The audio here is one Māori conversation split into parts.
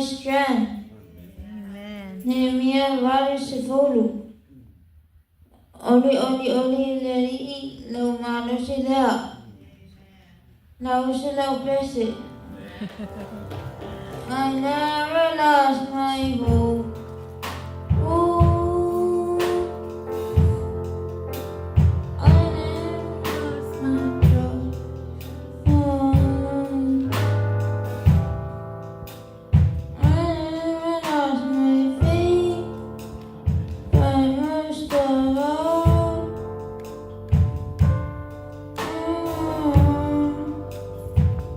strength. Amen. Nehemiah wale sefulu. Oli oli oli leri lau malo se lea. Lau se lau pese. I never lost my hope. Ooh, I never lost my trust. Oh, I never lost my faith. But most of all,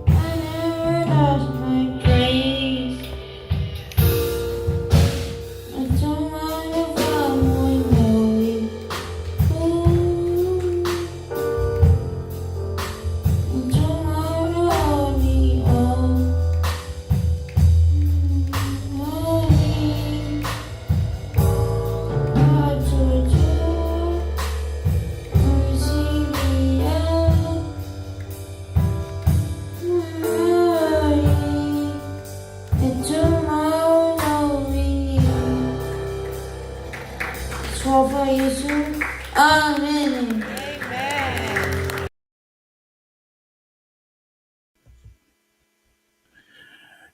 I never lost my grace. I don't mind if I'm lonely. Ooh, I don't mind lonely. Lonely. I told you, I see the end. Sofa Yesu. Amen. Amen.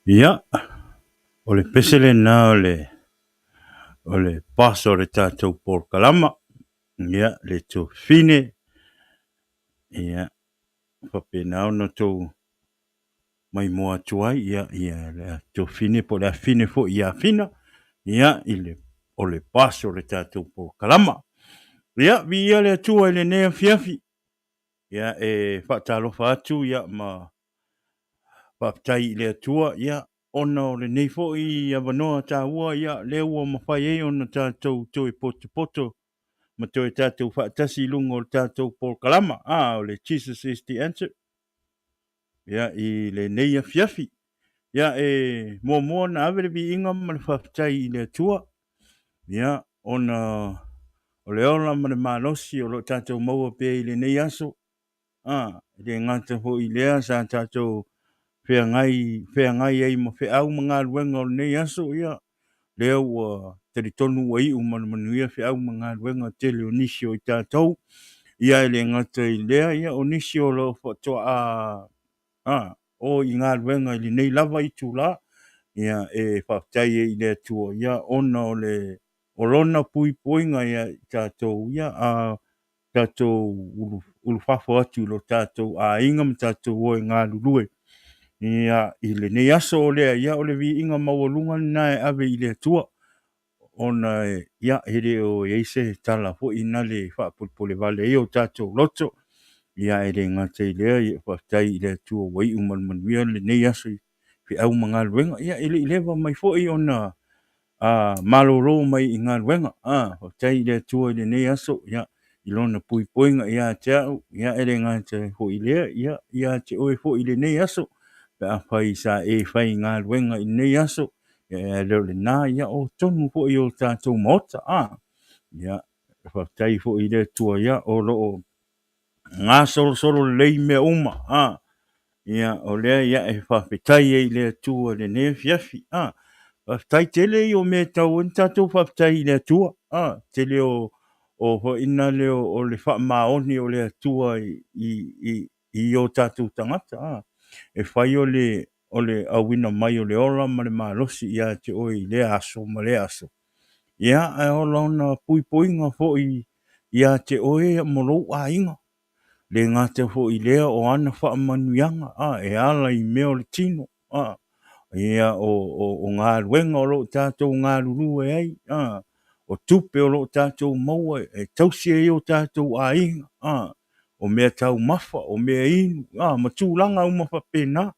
Ia, o le pesele na o le paso le tātou por kalama. Ia, le tō fine. Ia, whapena ono tō mai moa tuai. Ia, le tō fine po le fine fo ia fina. Ia, o le paso le tātou por kalama. Ia, vi ia le atua le nea fiafi. Ia, whaatalofa atu, ia, ma whaptai le atua, ia, ona o le nei fo i awanoa tā ua, ia, le ua mawhai e ona tātou toi poto poto, ma toi tātou whaatasi lungo o tātou por kalama, o le Jesus is the answer, ia, i le nei a fiafi, ia, mua na avere vi inga ma le whaptai i le atua, ia, ona o le ola ma le malosi o lo tātou maua pe i le nei aso, le ngata ho i lea sa tātou fea ngai ai ma fea au mga luenga o nei aso ia lea ua tari tonu wa i manuia fea au mga luenga tele o nisi o i tātou ia ele ngata i lea ia o nisi o lo whatoa o i ngā luenga i nei lava i tūla ia whaftai e i lea tua ia ona o le o lona pui puinga ia i tātou ia tātou ulu whafo atu lo tātou inga ma tātou o i ngā lulue ia i le nei aso o lea ia o le vi inga mawalunga nae ave i le tua ona ia here o eise tala fo ina le whaapulpule vale e o tātou loto ia e le ngata i lea i whaftai i le tua wai umanuia le nei aso i fi au mga luenga ia i lewa mai fo i ona maloro mai i ngā luenga whaftai i le tua i le nei aso ia i lona pui poinga ia te au ia e le ngata fo i lea ia te oe fo i le nei aso a fai sa fai ngā luenga i nei aso leo le nā ia o tonu fo i o tātou mota ia whaftai fo i le tua ia o loo ngā solo lei mea uma ia o lea ia e whawhetai e le tua le ne fiafi whaftai tele i o me tau en tātou whaftai i le tua tele o ho ina leo o le wha maoni o le tua i o tātou tangata e whai o le awina mai o le ola ma le malosi ia te oi le aso ma le aso. Ia e ola ona pui poinga fo ia te oi molo a inga. Le ngate fo i lea o ana wha manuianga e ala i meo le tino. Ia o ngā ruenga o lo tātou ngā ruru e ai. O tupe o lo tātou maua e tausi e o tātou a inga. O mea tau mafa, o mea inu, ma tūlanga umawha pēnā.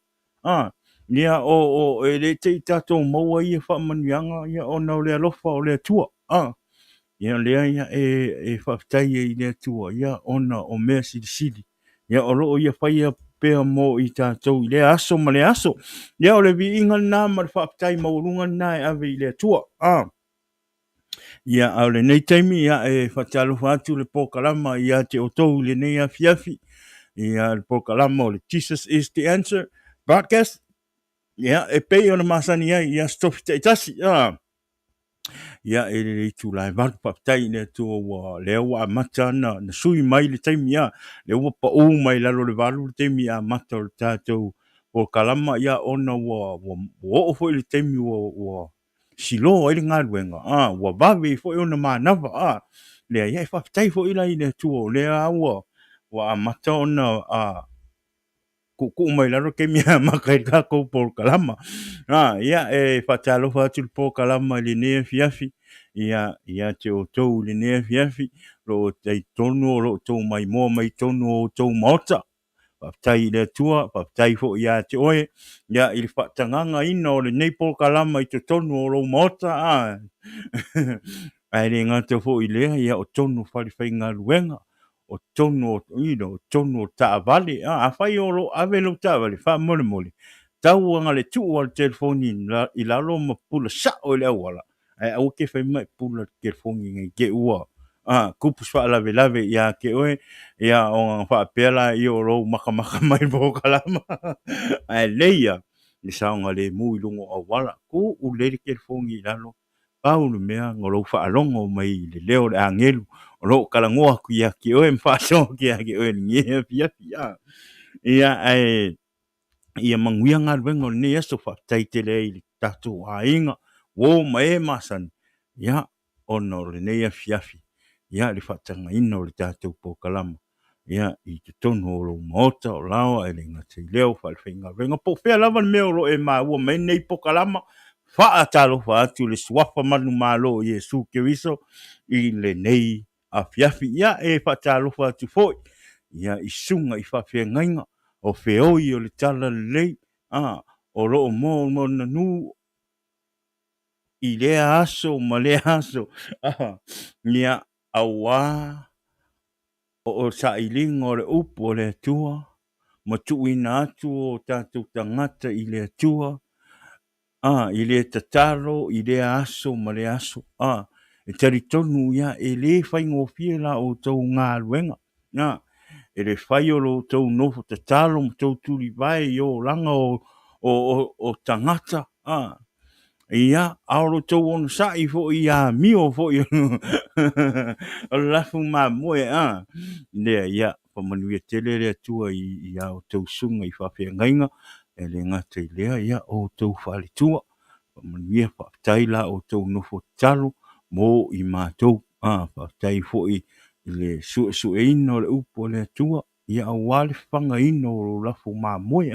Ia o e le te i tātou maua ia whamanuianga ia o nau lea lofa o lea tua. Ia lea ia e whaftai e i lea tua ia ona o mea sili. Ia o loo ia whaia pēa mō i tātou i lea aso ma lea aso. Ia o le vi inga nā ma le whaftai maurunga nā e ave i lea tua. Ia au le nei taimi ia e whatalo whātu le pōkalama ia te o tau le nei a fiafi. Ia le pōkalama o le Jesus is the answer. Broadcast ia e pe ona masani ai ia stofi te tasi ia e le tu lai va pa tai ne tu wa le wa mata na sui mai le taimi ia le wa pa o mai la lo le valu le taimi a mata o tatou o kalama ia ona wa o foi le taimi wa silo ai le ngaluenga wa vavi foi ona manava le ia fa tai foi la ile tu o le a wa mata ona ku mai la ro ke mia makai ka ko por kalama ia e fatalo fatul por kalama le ne fiafi ia te o tou le ne fiafi lo te tonu lo tou mai mo mai tonu o tou mota tai le tua tai fo ia te oe ia il fatanganga ino le nei por kalama i te tonu o lo mota ai le ngata fo ile ia o tonu fali fainga luenga o tonu o ino tonu o taavali a fai o lo ave lo taavali fa mole mole tau anga le tu o telefoni i la lo ma pula sa o le wala ai au ke fai mai pula telefoni ngai ke ua kupu fa lave lave ia ke oe ia o fa pela i o lo maka maka mai bo kalama ai leia ni saunga le mui lungo o wala ku u le telefoni i la lo Paulu mea ngolo fa alongo mai le leo le angelu o lo kalangoa ku ia ki o mfa so ki ia ki o ni pia ia ai ia manguia nga vengo ni eso fa taitele i tatu ainga wo mai masan ia ono le ne fiafi ia le fatanga ino le tatu po kalama ia i te tono lo mota o lao e le ngati leo fa finga vengo po fe lava me lo e ma wo mai nei po kalama fa atalo fa atu le swafa manu malo Yesu Keriso i le nei a fiafi ia e fa atalo fa atu foi ia i sunga i fa fe ngainga o fe oi o le tala le o lo mo na nu i le aso ma le aso ia awa o sa ilinga o le upu o le tua ma tuina atu o tatou tangata i le tua i le tataro i le aso ma le aso e tari tonu ia e le faingofie la o tou ngā luenga e le fai o lo tou nofo tatalo ma tou tuli vai i o langa o tangata ia aoro tou ono sai fo ia mio fo i o lafu ma moe le ia pa manuia tele le tua i au tou sunga i whawhia ngainga e le ngata i lea ia o tou whale tua pa manuia whaftai la o tou nofo talo mo i mātou whaftai fo i le su e ino le upo le tua ia au wale whanga ino o lafu ma moe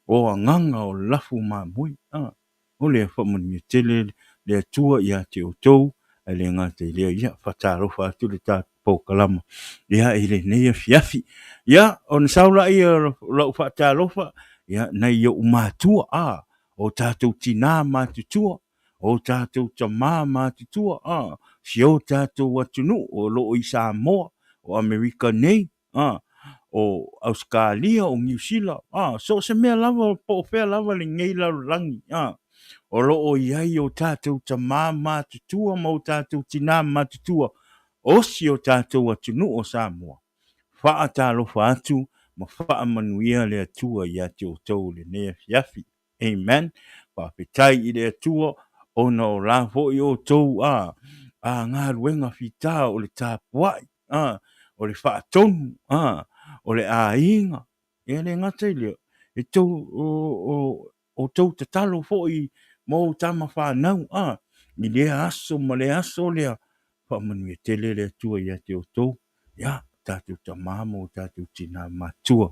o nganga o lafu ma moe o le whamanuia tele le tua ia te o tou e le ngata i lea ia whataro whatu le tā poukalama ia i le neia fiafi ia on saula ia lau whataro ia nei o mātua o tātou tina mātutua o tātou tamā mātutua si o tātou watunu o loo i Samoa o Amerika nei o Australia o New Zealand so se mea lava po fea lava le ngei laurangi o loo iai o tātou tamā mātutua ma o tātou tina mātutua o si o tātou atunu o Samoa whaatalofa atu ma whaamanuia le atua i ate o tau le nea fiafi amen whawhetai i le atua ona o la fo i o tau ngā ruenga whita o le tāpuai o le whaatonu o le ainga e le ngata i leo e tau o tau tatalo fo i mo tama whanau ni le aso ma le aso lea whaamanuia tele le atua i ate o tau ia tātou tamamo tātou tina matua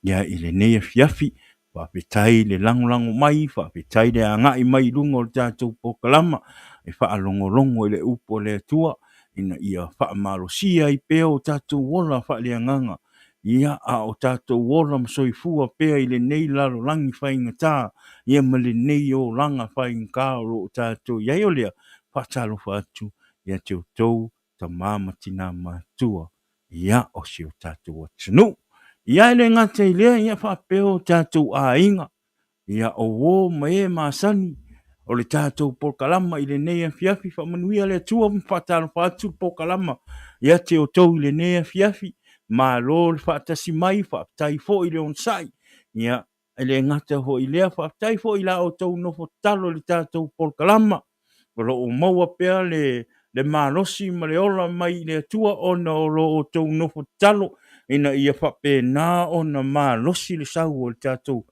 ia i le nei fiafi whawhetai le langolango mai whawhetai le angai mai lungo o tātou pokalama e whaalongolongo i le upo le atua ina ia whaamalosia i peo o tātou wola whaaleanganga ia o tātou wola masoifua pea i le nei lalo langi whaingata ia ma le nei o langa whaingkaro o tātou iai o lea whaatalo whaatu ia te o tau tamama tina matua ia o si o tātou atunu. Ia ele ngata i lea, ia whapeo tātou ainga. Ia o wō mai māsani. O le tātou polkalama i le nea fiafi. Whamanuia le tua mwhatalo whatu polkalama. Ia te o tau i le nea fiafi. Mā lo le whatasi mai, whatai fo i le onsai. Ia ele ngata ho i lea whaatai fo i la o tau nofo talo le tātou polkalama. Lo o maua pea le mālosi ma le ola mai le tua ona o lo o tau nofo talo ina ia whape nā ona mālosi le sau o le tātou.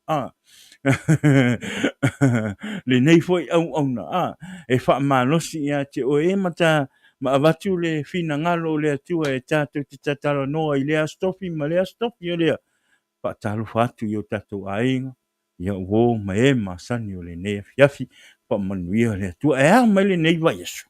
Le nei foi au na e wha mālosi ia te o e mata ma avatu le fina ngalo le atua e tātou te tatalo noa i lea stofi ma lea stofi o lea. Whaatalo whatu i o tātou ainga, ia uo ma e masani o le nea fiafi, pa manuia le atua, e a mai le nei vai aso.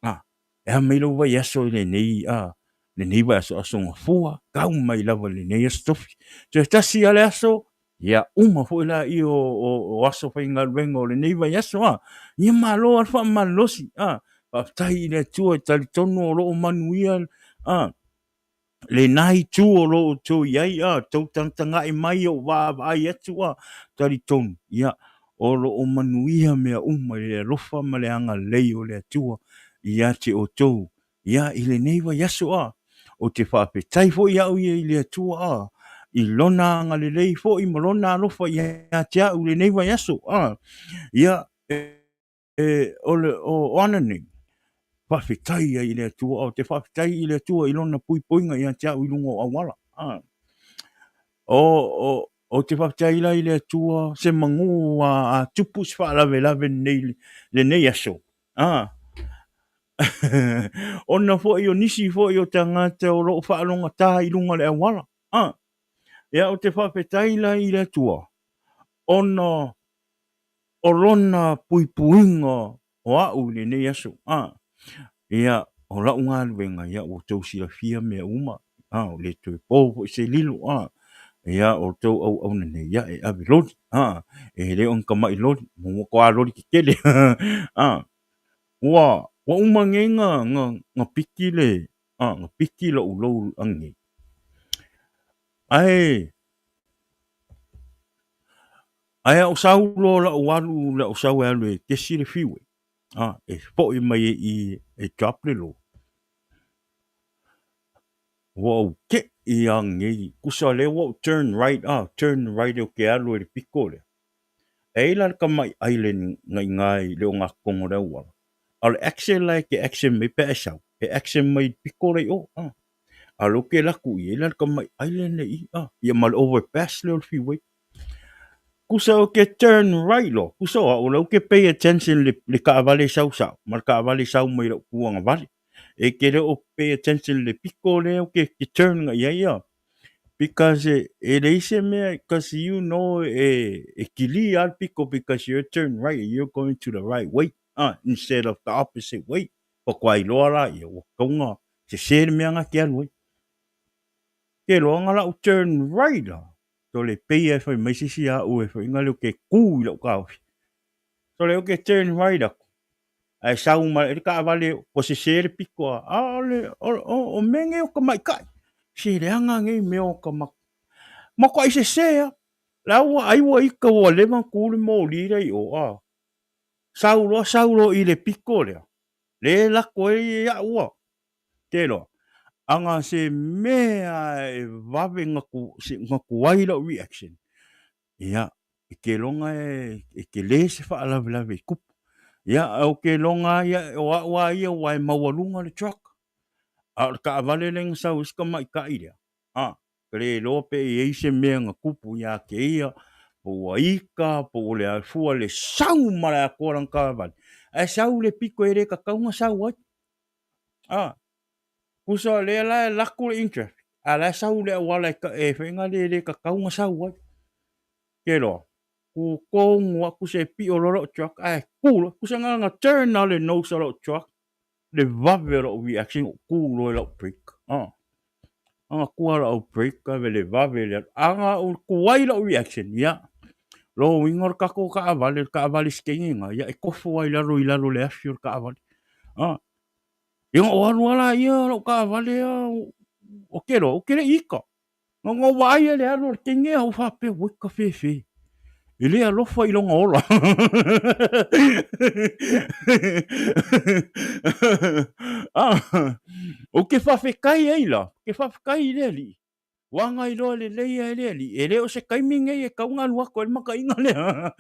E a mai lo vai aso le nei, le nei vai aso aso ngā fua, kau mai lava le nei astofi. So e tasi ale aso, ia uma fo ila i o aso whai ngā ruenga o le nei vai aso, ia malo alfa malosi, pa tai le atua e tali tonu o lo o manuia, le nai tu o lo tu iai tau tanga i mai o wa ai atu tari tonu ia o lo o manuia mea le rofa ma le anga lei o le atua ia te o tou ia i le neiva yaso o te whapetai fo ia ui i le atua i lona anga le lei fo i malona rofa ia te au le neiva yaso ia o anani whawhitai ai le atua, o te whawhitai i le atua i lona pui poinga i a tia uilunga o awala. O te whawhitai i le atua se mangu a tupu se whaalawe lawe le nei aso. Ona fo i o nisi fo i o tangata o loo whaalonga tā i lunga le awala. Ia o te whawhitai i le atua. Ona o lona pui puinga o au le nei aso. Ia o la unga wenga ia o tau sila fia mea uma o le tu po se lilo ia o tau au nene ia e ave lodi e le on kama i lodi mo ko a lodi kele wa uma nga piki le nga piki lo ulo angi ai o saulo la walu la o sau alu ke sile fiwe e po i mai e chaple lo wow, ke yang ngi kusa le wo turn right o ke alu e piko le. E la ka mai island ngai le nga kongo le wa. Al action like ke action me pe sa. E action mai piko le o. Alo ke la ku i la ka mai island le ia mal overpass le freeway. Kusa o ke turn right lo. Kusa o lo ke pay attention le ka vale sau. Mal ka vale sau mai lo kuanga vale. E kere o pay attention le piko le o ke turn nga ia because it is because you know kili al piko because you turn right you're going to the right way instead of the opposite way pa kwai loara ia o konga se ser me anga ke aloi ke lo nga la turn right to le pay e foi mai si a o e foi nga lo ke ku lo ka so le o ke turn right ai sau ma e ka vale o se ser piko le o menge o ka mai kai si le anga ngai me o ka ma ko ai se la wa ai wa i ka wa le man ku le mo li dai o saulo i le piko le la ko ia wa te lo anga se mea e vave ngaku ai lo reaction ia ke longa ke le se fa la kup ia o ke longa ia wa ia wa mawalunga le truck ka vale leng sau ska mai ka ia le lope e se mea kupu ia ke ia po aika po le alfua le sau mara korang ka van e sau le piko ere ka kaunga sau kusa le la ku interest ala sau le wala ka e fenga le ka kaunga sau ke lo ku kong wa ku se pi o lo truck ku kusa nga turn na le no so truck le vavero reaction ku lo break anga kuara o break ka vele vavele anga o kuai lo reaction ya lo wingor ka ko ka avale skenga ya e kofu ai la le afur ka avale yung wala ya lo ka avale o kere ika ngo wai le alo kenge o fa pe wo ka fe ele alo fa ilonga ola o ke fa fe kai ai la ke fa kai le li Wanga i loa le leia ele ali. E leo se kaiminga e kaunga lua ko e maka inga lea.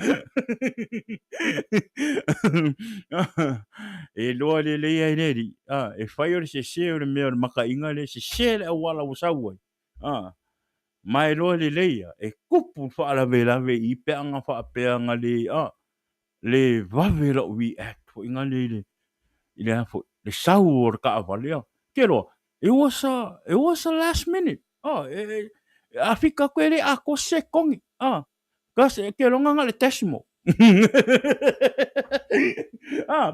E loa le leia ele ali. E whai ore se se ore mea ore maka inga le se se le awala wasau ai. Mai loa le leia. E kupu whaalawe lawe i peanga whaapeanga le le vave la ui act fo inga le ile fo le sau or ka avale. Ke loa. It was a last minute. Afika ko ele ako se kongi. Kas ke longa ngale tesimo.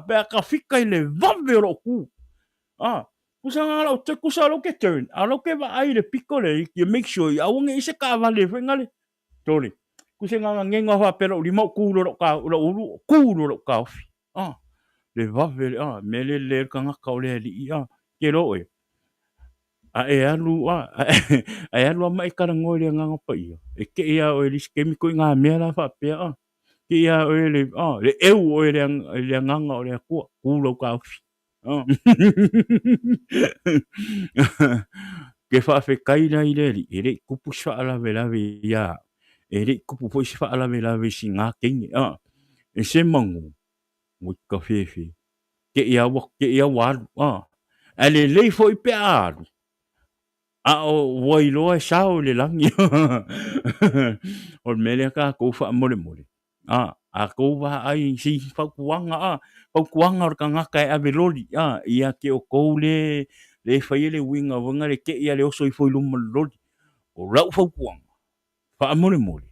Pe ka fika ile vave ro ku. Kusanga la te kusalo ke turn. Alo ke va ai le pikole you make sure ya wonge ise ka vale fe ngale. Tole. Kusanga ngenga fa pero limo ku ro ka ulu ku ro ka. Le vave mele le kanga ka ole li ke ro e. E alu mai karango le nganga pa ia. E ke ia o le skemi ko nga me la fa pe ke ia o le le eu o le nganga o le ku lo ka fi. Ke fa fe kai na ile li ele kupu sha ala vela ve ia. Ele kupu po sha ala vela ve singa king e se mangu. Mo ka fe fe. Ke ia wa ale le fo i pe alu. O wailoa e sao le langi. O mele ka ko fa mole. A ko va ai si fa kuanga o ka ngaka e ave loli. Ia ke o ko le fai le winga wanga le ke ia le oso i foi luma loli. O rau fa kuanga. Fa mole.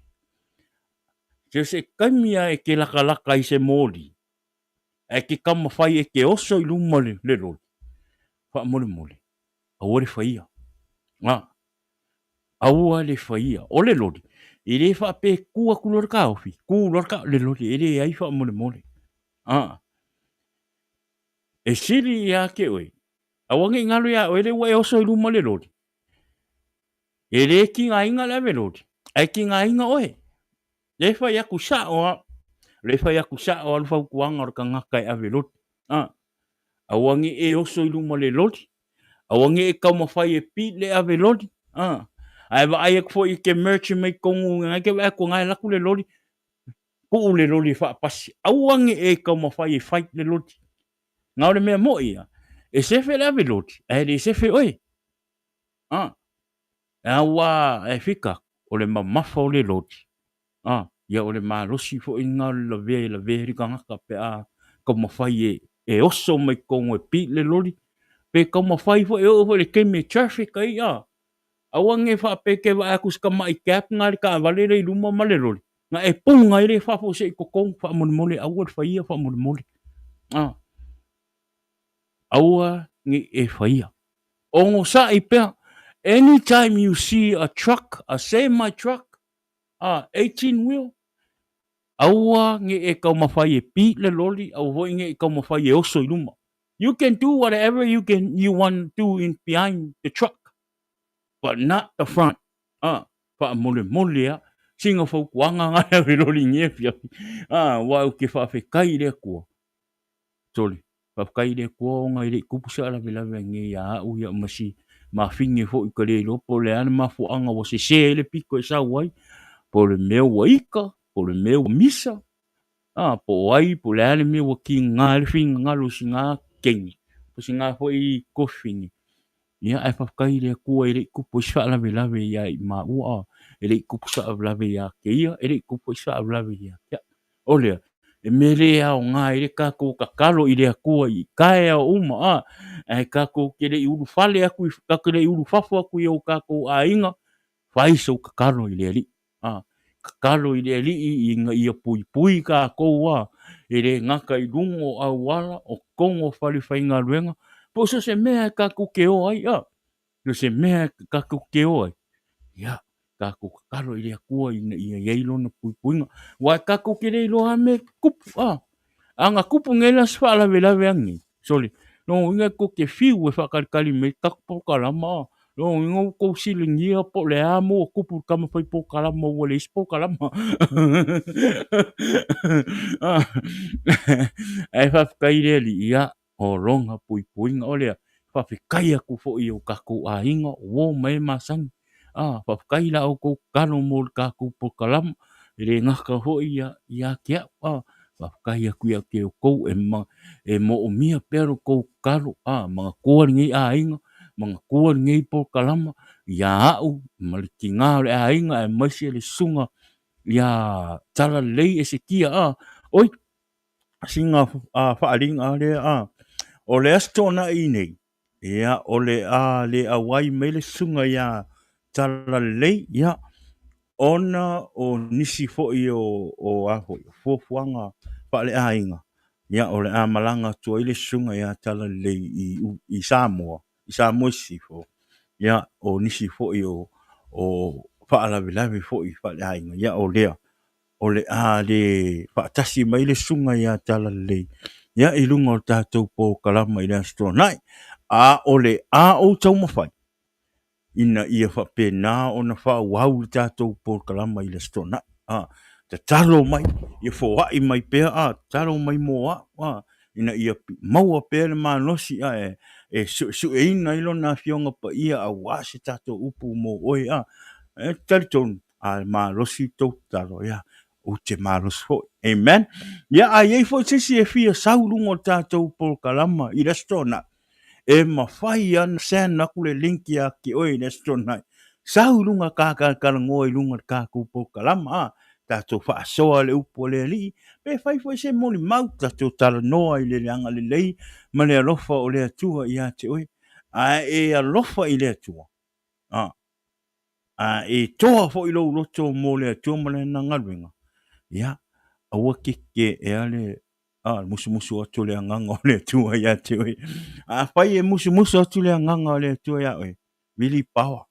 Se kamia e ke laka i se moli. E ke kama fai e ke oso i luma le loli. Fa mole. A ore faia. Aua le faia o le lori i le fa pe kua kulor ka ofi kulor ka le lori i le ai fa mole e siri ya ke oi awange ngalo ya o le wa oso i luma le lori e le ki nga inga le lori ai ki nga inga oe le fa ya kusa o al fa kuanga ka ngaka e ave lori awange e oso i luma le lori awange e ka mafai e pi le ave lori ai va ai ko i ke merch mai kongu ngai ke va ko ngai la ku le lori ku le lori fa pasi awange e ka ma fai fight le lori ngau le me mo ia e se fe la ve lori e le se fe oi awa e fika o le ma fa o le lori ia o le ma losi fo i ngau la ve ri ka ngaka pe ko ma fai e oso mai kongu e pi le lori pe ko ma fai fo e o le ke me traffic ai awange fa peke va aku ska mai cap ngal ka vale le luma male lori nga e punga ile fa fo se ko kong fa mole awor fa ia fa mole awa ngi e fa ia ongo sa i pe anytime you see a truck a semi truck 18 wheel awa ngi e ka ma fa e pi le lori au vo ngi e ka ma fa e oso i luma you can do whatever you want to in behind the truck but not the front. Fa mole singa fo kuanga nga ve lori nge pia. Wa ke fa fe kai le ko. Toli. Fa kai le ko nga ile kupusa la vela nge ya u ya masi ma finge fo ka le lo po le an ma fo anga wo se le piko sa wai. Po le me waika, po le me misa. Po wai po le an me wo ki nga le finga nga lo singa kengi. Po singa fo i kofingi. Ia ai fa kai le ku ile ku po sa la vela ya ma u ele ku sa la ya ke ia ele ku po sa la ya ya ole e mere a nga ile ka ku ka kalo ile ku i kai a uma ai ka ku ke le u fale aku ka ke le u fafo aku yo ka ku a inga fai so ka kalo ile ali ka kalo ile ali i nga ia pui ka ko wa ele nga kai lungo a wala o kongo fale fai nga luenga po so se me ka ku ke o ai no se me ka ku ke o ai ya ka ku karo ile ku ia yeilo no puinga wa ka ku ke le lo ame kupu anga kupu ngela sfa la vela vengi soli no nga ku ke fiu e fa kali me ka po kalama no ngo ko silingia po le amo kupu kama foi po kalama o le po kalama ai fa kai le ia o longa puinga ole fa fi kai ku fo i o ka ku a inga wo mai masang whakakai la o kou kano mo le kākou po kalama, e le ngaka hoi ia kia, whakakai a kuia ke o kou e mo o mia pero kou karo, mga kua ngai a inga, mga kua ngai po kalama, ia au, maliki ngā le a inga, e maisi le sunga, ia tala lei e se kia, oi, singa whaaringa le, o le astona i nei, ia o le le awai mai le sunga ia tala lei, ia ona o nisi fo'i o aho, fuafuanga whaale a inga, ia o le a malanga tua i le sunga ia tala lei i Samoa sifo, ia o nisi fo'i o whaalawe fo'i whaale a inga, ia o lea, o le whaatasi mai le sunga ia tala lei, ia i lunga o tātou po kalama i le astronai, o le o tau mawhai, ina ia whapena o na whauau le tātou po kalama i le astronai, te talo mai, ia whawai mai pēr, talo mai moa, ina ia maua pēr le manosi, su e ina ilo na fionga pa ia a wasi tātou upu mo oi, taliton, malosi tau talo, ia, o te malos fo, amen. Ia a iei fo sisi e fia saurungo tātou po kalama i le astronai, e mawhai ana sen naku le linki a ki oi le astronai, saurunga kākarango i lunga kākou po kalama, tātou whaasoa le upo le li, pe whai fo se moni mau tātou tala noa i le leanga le lei, ma le alofa o le atua i a te oi, e alofa i le atua, e toa fo i lo roto mo le atua ma le nangaruenga, ia, aua ke e ale, musu atu le anganga o le atua ia te oi, whai e musu atu le anganga o le atua ia oi, really power,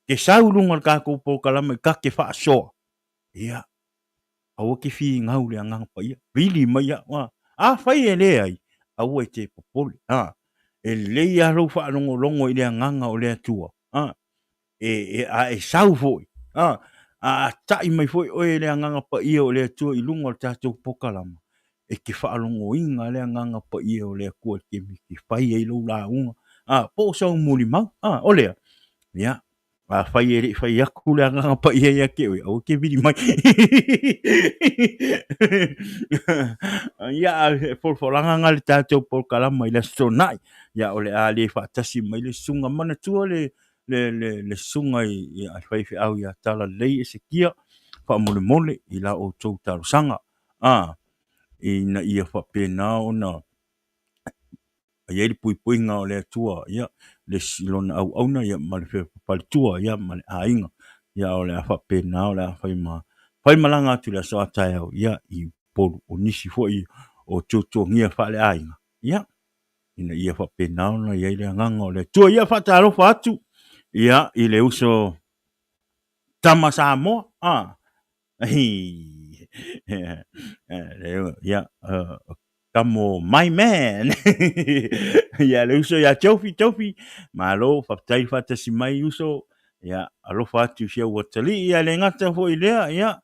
ke saurunga kākou po kalama i kake whaasoa, ia, aua ke fi ngau le anganga pa ia, really mai ia, whai e le ai, aua e te popole, e le ia rau whaanongo i le anganga o le atua, e sau foi, tai mai foi oe le anganga pa ia o le atua i lunga o tātou po kalama, e ke whaalongo inga le anganga pa ia o le akua ke miki whai e lau la unga, po sau muli mau, o lea, ia, whai aku le anganga pa ia ke oi, au ke vidi mai, ia, folanga ngale tātou po kalama i le astronai, ia o le le whaatasi mai le sunga mana tua le sunga i whai au ia tala lei e se kia, wha mole i la o tau talo sanga, ina ia whapena o na, ia li pui ngā o le atua, ia, le silona au na ia ma le whapalitua, ia ma le ainga, ia o le whapena o le whai malanga atu le soa tai au, ia i polu o nisi foi o tūtua ngia whale ainga, ia, ina ia whapena o na ia le nganga o le atua, ia whatarofa atu, ia i le uso tama Samoa, ia, kamo my man, ia le uso ia taufi, malo whaptai whatasi mai uso, ia alofa atu sia watali, ia le ngata foi lea, ia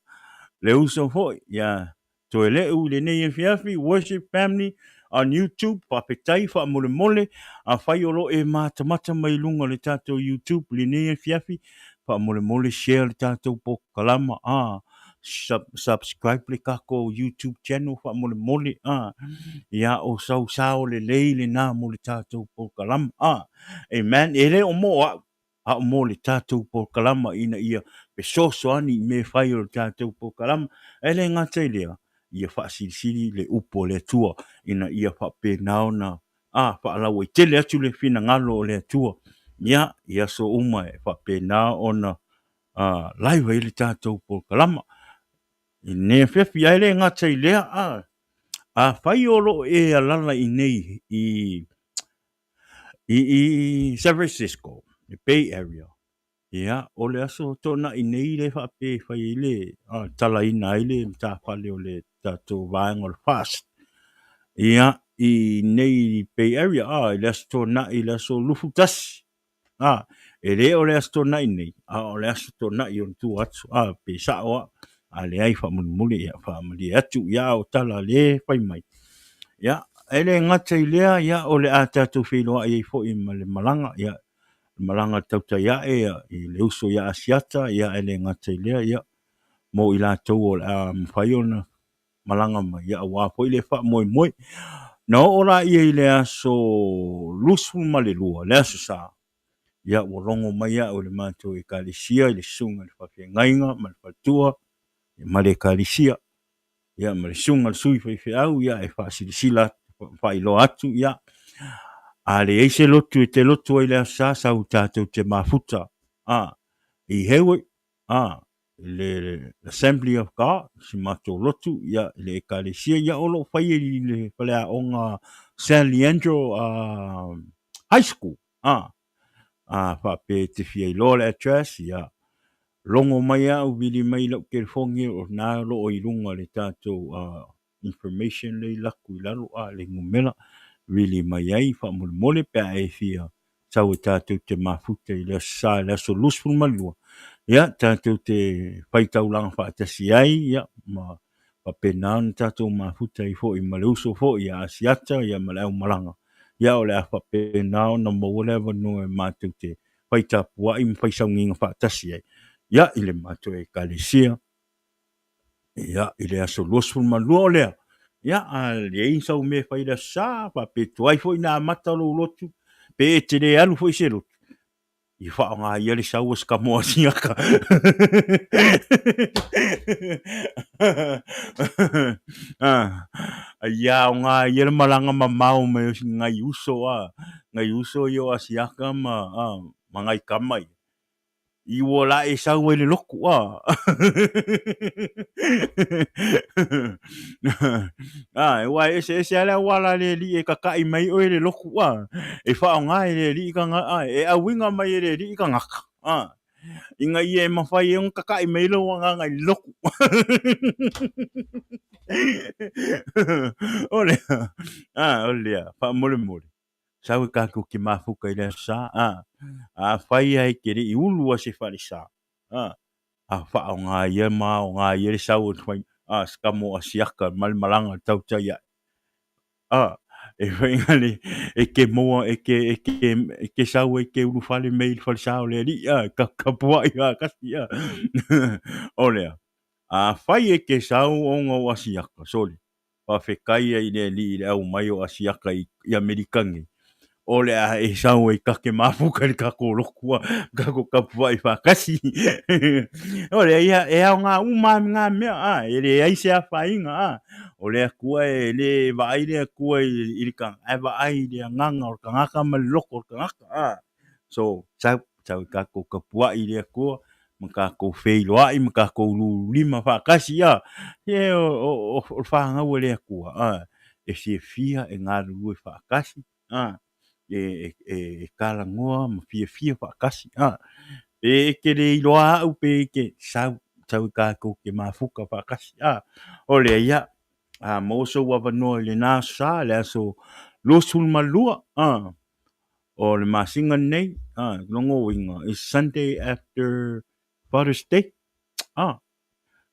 le uso foi, ia toe le u le nei fiafi, worship family, on YouTube, whapetai, wha mole, a whai olo e mātamata mai lunga le tātou YouTube, le nei fiafi, wha mole, share le tātou po kalama, subscribe le kako YouTube channel, wha mole, ia o sau le lei le nā mo le tātou po kalama, amen, e le o moa, a mo le tātou po kalama ina ia, pe soso ani me whai o le tātou po kalama, e le ngata i lea, ia whaasirisiri le upo le tua, ina ia whape nao na, whaalau i tele atu le whina ngalo o le tua, ia so uma e whape nao na, laiwa i le tātou po kalama, i ne whiwhi aile ngata i lea, a whai olo e alala i nei i San Francisco, the Bay Area, ia, o le aso tona i nei le whape whai le, tala ina ile, ta whale o le tātou vāenga o le fast, ia, i nei Bay Area, i le aso tona i le aso lufutasi, e le o le aso tona i nei, o le aso tona i on tu atu, pe sao a le ai whamuli, ia whamuli atu, ia o tala le whai mai, ia, ele ngata i lea, ia o le a tātou whiloa i fo i le malanga, ia, malanga tauta ia i le uso ia asiata ia ele ngata ilea ia mo ila tau o la mwhaiona malanga mai ia wa po ile fa moi moi na ora ia ile aso lusu male lua le aso sa ia o longo mai ia o le mato e kalisia le sunga le fa ngainga ma le fatua ma le kalisia ia ma le sunga le sui fa au ia e fa sila fa ilo atu ia ale eise lotu te lotu ile sa u tatou te mafuta i hewe le Assembly of God si mato lotu ia le ekalesia ia olo fai le pala onga San Leandro High School fa pe te fia lo le address ia longo mai au vili mai lo ke fongi o na lo o ilunga le tatou information le laku lalo le ngumela really mai ai fa mole pe e fia sau tatou te mafuta i le sa le so lusful malua ia tatou te paitau langa fa tasi ai ia ma pa penan tatou mafuta i fo i maleuso fo ia asiata ia malau malanga ia ole a fa penao na mo whatever no e matou te paita pua i mpaisau nginga fa tasi ai ia ile matou e kalesia ia ile aso lusful malua olea ia le insau me faida sa pa pe tuai foi na mata lo lotu pe te le alu foi selo i fa nga ia le sau ska mo sia ka ia nga ia le malanga mamau me ngai uso yo asiaka mangai kamai i wola e sau ele loku e wa ese ala wala le li e kaka i mai o ele loku e fa nga ele li ka nga e a winga mai ele li ka nga inga i e mawhai e kaka i mai lo nga ngai loku ole fa mole sau ka ku ki mafuka ile sa a fai ai ke i ulu se falisa a fa nga ia ma nga ia sau fai skamo asiaka mal malanga tau tai e fai ngale e ke mo e ke sau e ke ulu fale mail falisa ole li ka pua ia kasi ole a fai e ke sau onga asiaka soli pa fe kai ai le li au mai o asiaka i amerikangi ole a e sau e kake mafuka ni kako lokua kako kapua i fakasi ole ia e nga nga me ele ai se a fainga ole kua ele vai le kua i ka eva ai le nganga o ngaka ma loko ngaka so sau kako kapua i le kua maka ko feiloa i maka ko lima fakasi e o fanga ole kua e se fia e nga lu fakasi e kala ngoa ma fia fa kasi e ke le iloa u pe ke sau ka ko ke mafuka fa kasi ole ia mo so wa no le na sa le so lo sul malua o le masinga nei longo winga is Sunday after Father's Day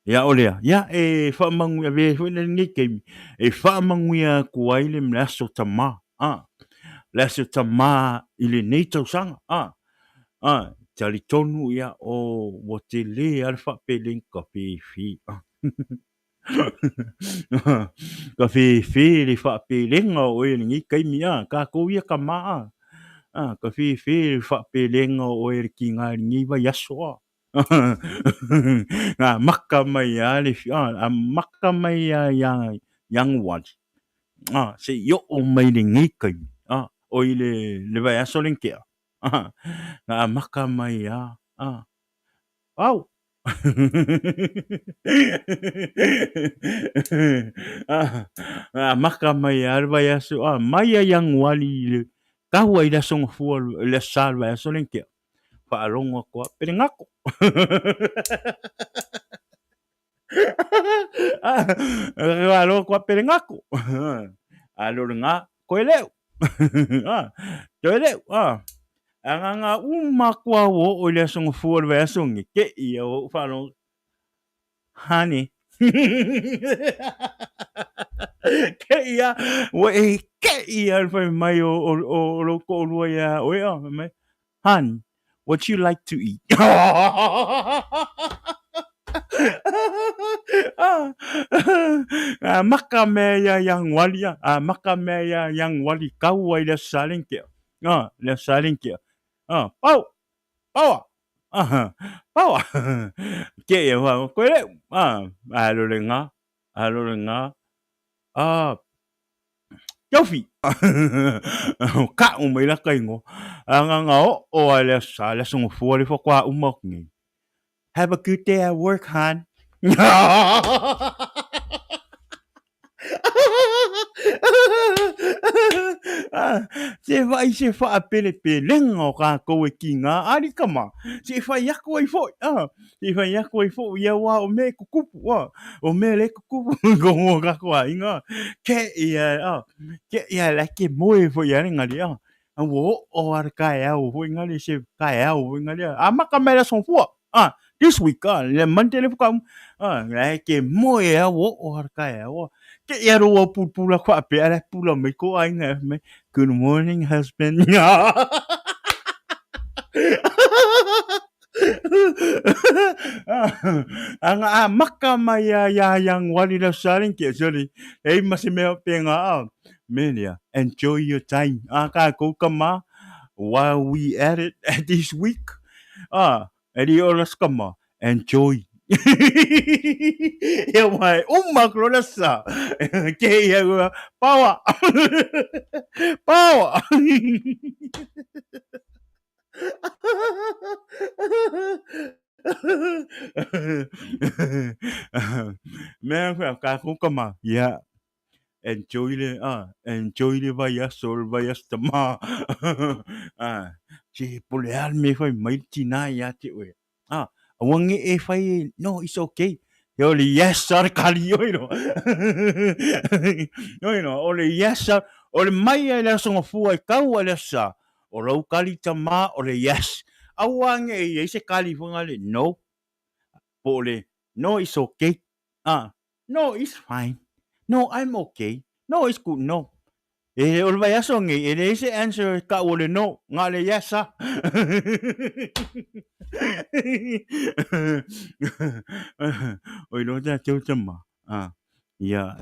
ia ole ia e fa mangu ve ni ke e fa mangu ia ko ai le mlaso tama lesa tama ile nei tausanga tali tonu ia o te le alfa peleng ka fi ka fi le fa peleng o e ni kai mia ka ko ia ka ma ka fi le fa peleng o e ki nga ni va yaso na makka mai ale makka mai yang wan se yo o mai le ngi kai o le vai aso lenke na maka mai au maka mai vai aso mai yang wali le kawa ida song fu le sal vai aso lenke fa alonga ko perengako alo ko perengako alo nga ko eleu Toile anga kwa wo le song for version ke io falo honey ke ia wo ke ia fa mai o lo ko lo ya o ya mai Hon, what you like to eat? Maka mea yang wali maka mea yang wali kau ai le salinke le salinke pau pau pau ke e wa ko le alo le nga Yofi ka o mai la kai ngo nga o le sa le sung fu le fo kwa umok ni have a good day at work, hon. Se vai se fa pele pele ngo ka ko e kinga ari kama se fa ya ko i fo se fa ya ko i fo ya wa o me kukupu o me le kukupu ngo ka ko inga ke ya la ke mo e fo ya nga dia wo o ar ka ya o fo nga le se ka ya o nga dia ama ka me la son fo this week le Monday le ka la ke mo e wo o ar ka ya wo ke ya ro pu pu la kwa pe ala pu la me ko ai nga me good morning husband anga maka mai ya yang wali la saling ke sorry masih me penga melia enjoy your time ka ko kama while we at it this week edi oras kama enjoy ya mai lo la sa ke ya power power me ka ko kama ya enjoy le vaya sol vaya stama si puleal me foi mai tina ya ti we wangi e fai no it's okay yo le yes sar kali yo no no ole yes sir ole mai le so fu ai kau le sa o ro kali tama ole yes awange e se kali funga le no pole no it's okay no it's fine no I'm okay no it's good no ol vai aso ngi ese answer ka ole no ngale yes oi no ta teu tama ya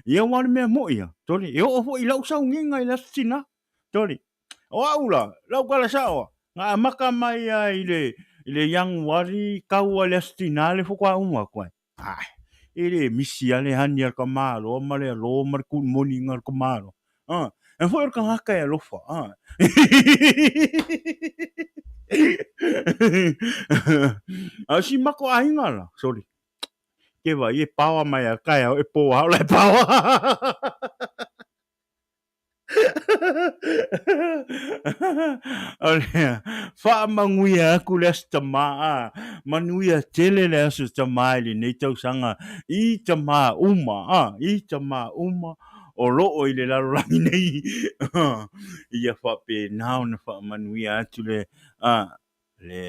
ya wan me mo ya tori yo fo i lau sau ngi ngai la sina tori o aula lau kala sao nga maka mai ile yang wari kau le stina le fo kwa umwa kwa ele misi ale hani al kamalo male lo mar kun moni ngal kamalo en foi kan haka e lofa asi mako aingala sorry ke va e pawa mai a kai e po ha le pawa Olha, fa manguia ku le stama manuia tele le su stama le nei tau sanga I tama uma o lo o le la rangi nei ia fa pe nau na fa manuia tu le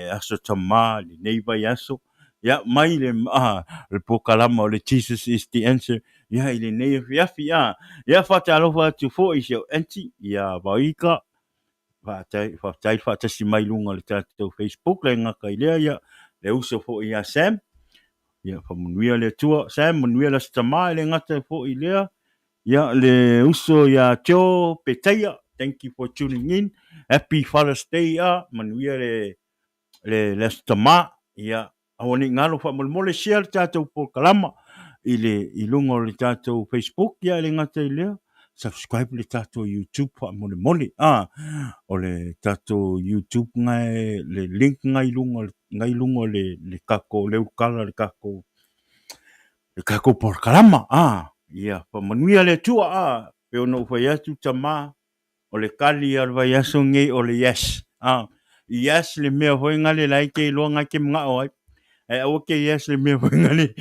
aso tama le nei vai aso ya mai le pokalama o le Jesus is the answer ya ile nei ya fa te alofa tu fo I se enti ya vaika fa si mai lunga le tātou Facebook le ngaka I lea ia le uso fo ia Sam ia fa manuia le tua Sam manuia le stama le ngata fo I lea ia le uso ia Joe Peteia thank you for tuning in happy Father's Day manuia le stama ia awani ngalo fa mole share tātou po kalama I lunga le tātou Facebook ia le ngata I lea subscribe le tātou YouTube fa mole o le tātou YouTube ngai le link ngai lunga le kako le ukala le kako por kalama ia pa manuia le tua pe ono fa yatu tama o le kali ar va yaso ngai o le yes yes le me ho ngale lai ke lo nga ke mga o okay yes le me ho ngale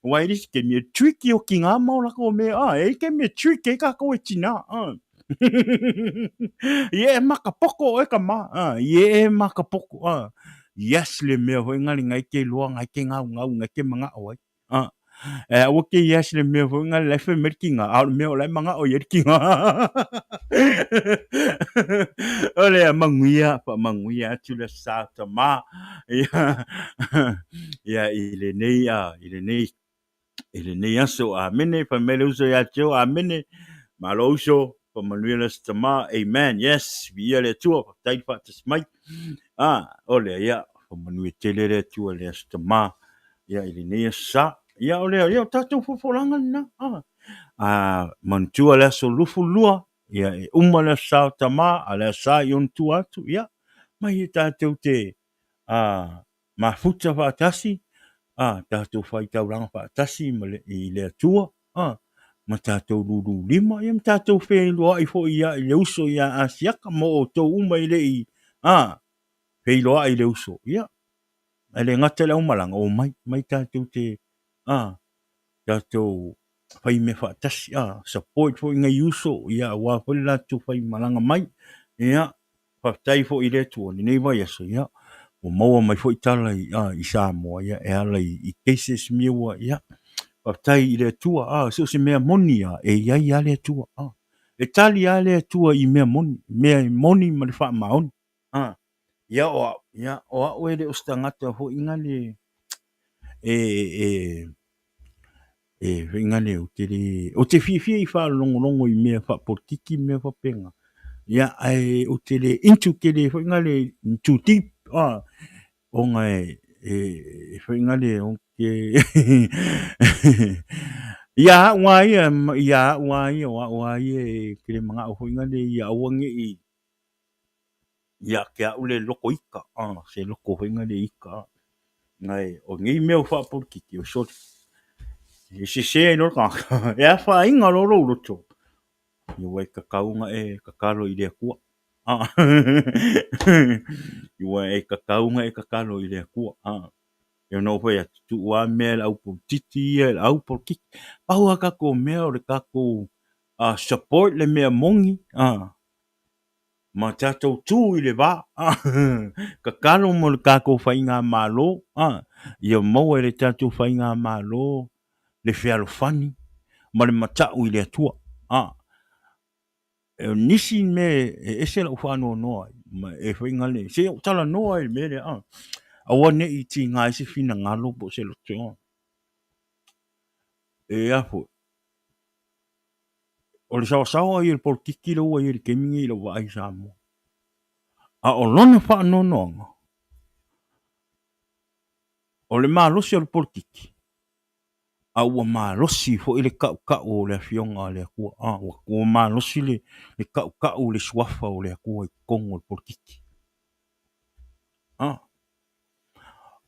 why this ke me tricky o kinga mo la ko me ke me tricky ka ko tina ye makapoko e kama ye makapoko yes le me ho ngali ngai ke lo ngai ke ngau ngai ke mga o Oke yes le me fo nga le fe merkinga a me o le manga o yerkinga ole manguia tu le sa ma ya ya ile nei aso a mene fa mele uso ya cho a mene malo uso fa manuela stama amen yes via le tuo tai fa tsmai ole ya fa manuela tele le tuo le stama ya ile nei sa ya ole ya tatu fofolanga na mantua le so lufu lua ya le sa tama ale sa yon tu atu ya mai tatu te mafuta fa tasi tātou whai tauranga whaatasi ma le i le atua. Ma tātou ruru lima, ia ma tātou whai loa i fo ia i le uso ia asiaka mo o tau uma i le i whai loa i le uso. Ia, a le ngata le umalanga o mai tātou te tātou whai me whaatasi, support fo i ngai uso, ia wā whai lātou whai malanga mai. Ia, whaatai fo i le atua, ni nei vai aso, ia. O maua mai fo itala i Samoa ia e ala i cases miwa ia pa tai i le tua so se mea moni e ia le tua e tali ia le tua i mea moni ma le fa maon ia o ele o stangata fo ingale ingale o te fifi i fa longo i mea fa politiki mea fa penga ia ai o te le into kele fo ingale into deep o ngai whainga le o ke ia wai ke le mga o whainga le ia awange ia ke au le loko ika se loko whainga le ika ngai o ngai meo wha porkiki o sori se no ka ia whainga lo roto i wai kakaunga kakalo i le kua i wai kakaunga kakalo i le kua eu no foi tu wa mel au por titi au por kik pau ka ko mel ka ko support le me mongi ma tato tu i le va ka kalo mo ka ko fainga malo ia mo le tato fainga malo le fialo fani ma le mata u i le tua nisi me ese la ufano no ma e fainga le se tala no i me le awane i ti ngai se fina ngalo po se lo tio e apo o le sawa i le politiki lo i le kemingi lo vai samo o lona fa no o le malosi o le politiki ua malosi fo i le ka o le fionga le kua o malosi le ka o le swafa o le kua i kongo le politiki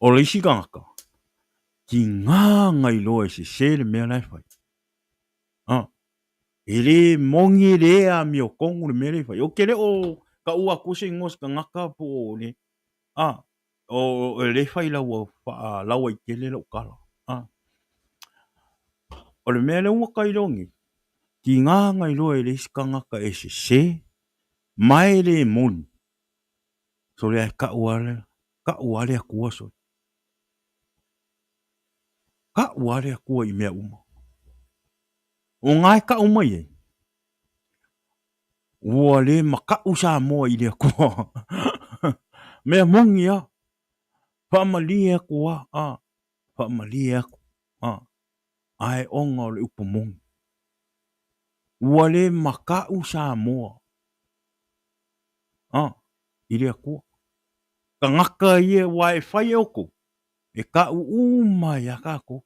o le isi kangaka ki ngā ngai loa se le mea lai fai. Ele mongi le a mi o kongu le mea lai fai. O kere o ka ua kuse ngos ka ngaka po o le. O le fai laua i kele lau kala. O le mea le ua kairongi. Ki ngā ngai loa ele isi ka ngaka se mai le moni. So le ka ua le a kua so. Ka ua le a kua i mea uma. O ngai ka uma ye. Ua le maka usa moa i le kua. Mea mongi a. Whaamalia kua. Whaamalia kua. Ai onga o le upo mongi. Ua le maka usa moa. I le kua. Ka ngaka ia wa e whai oko. E ka umai a kako.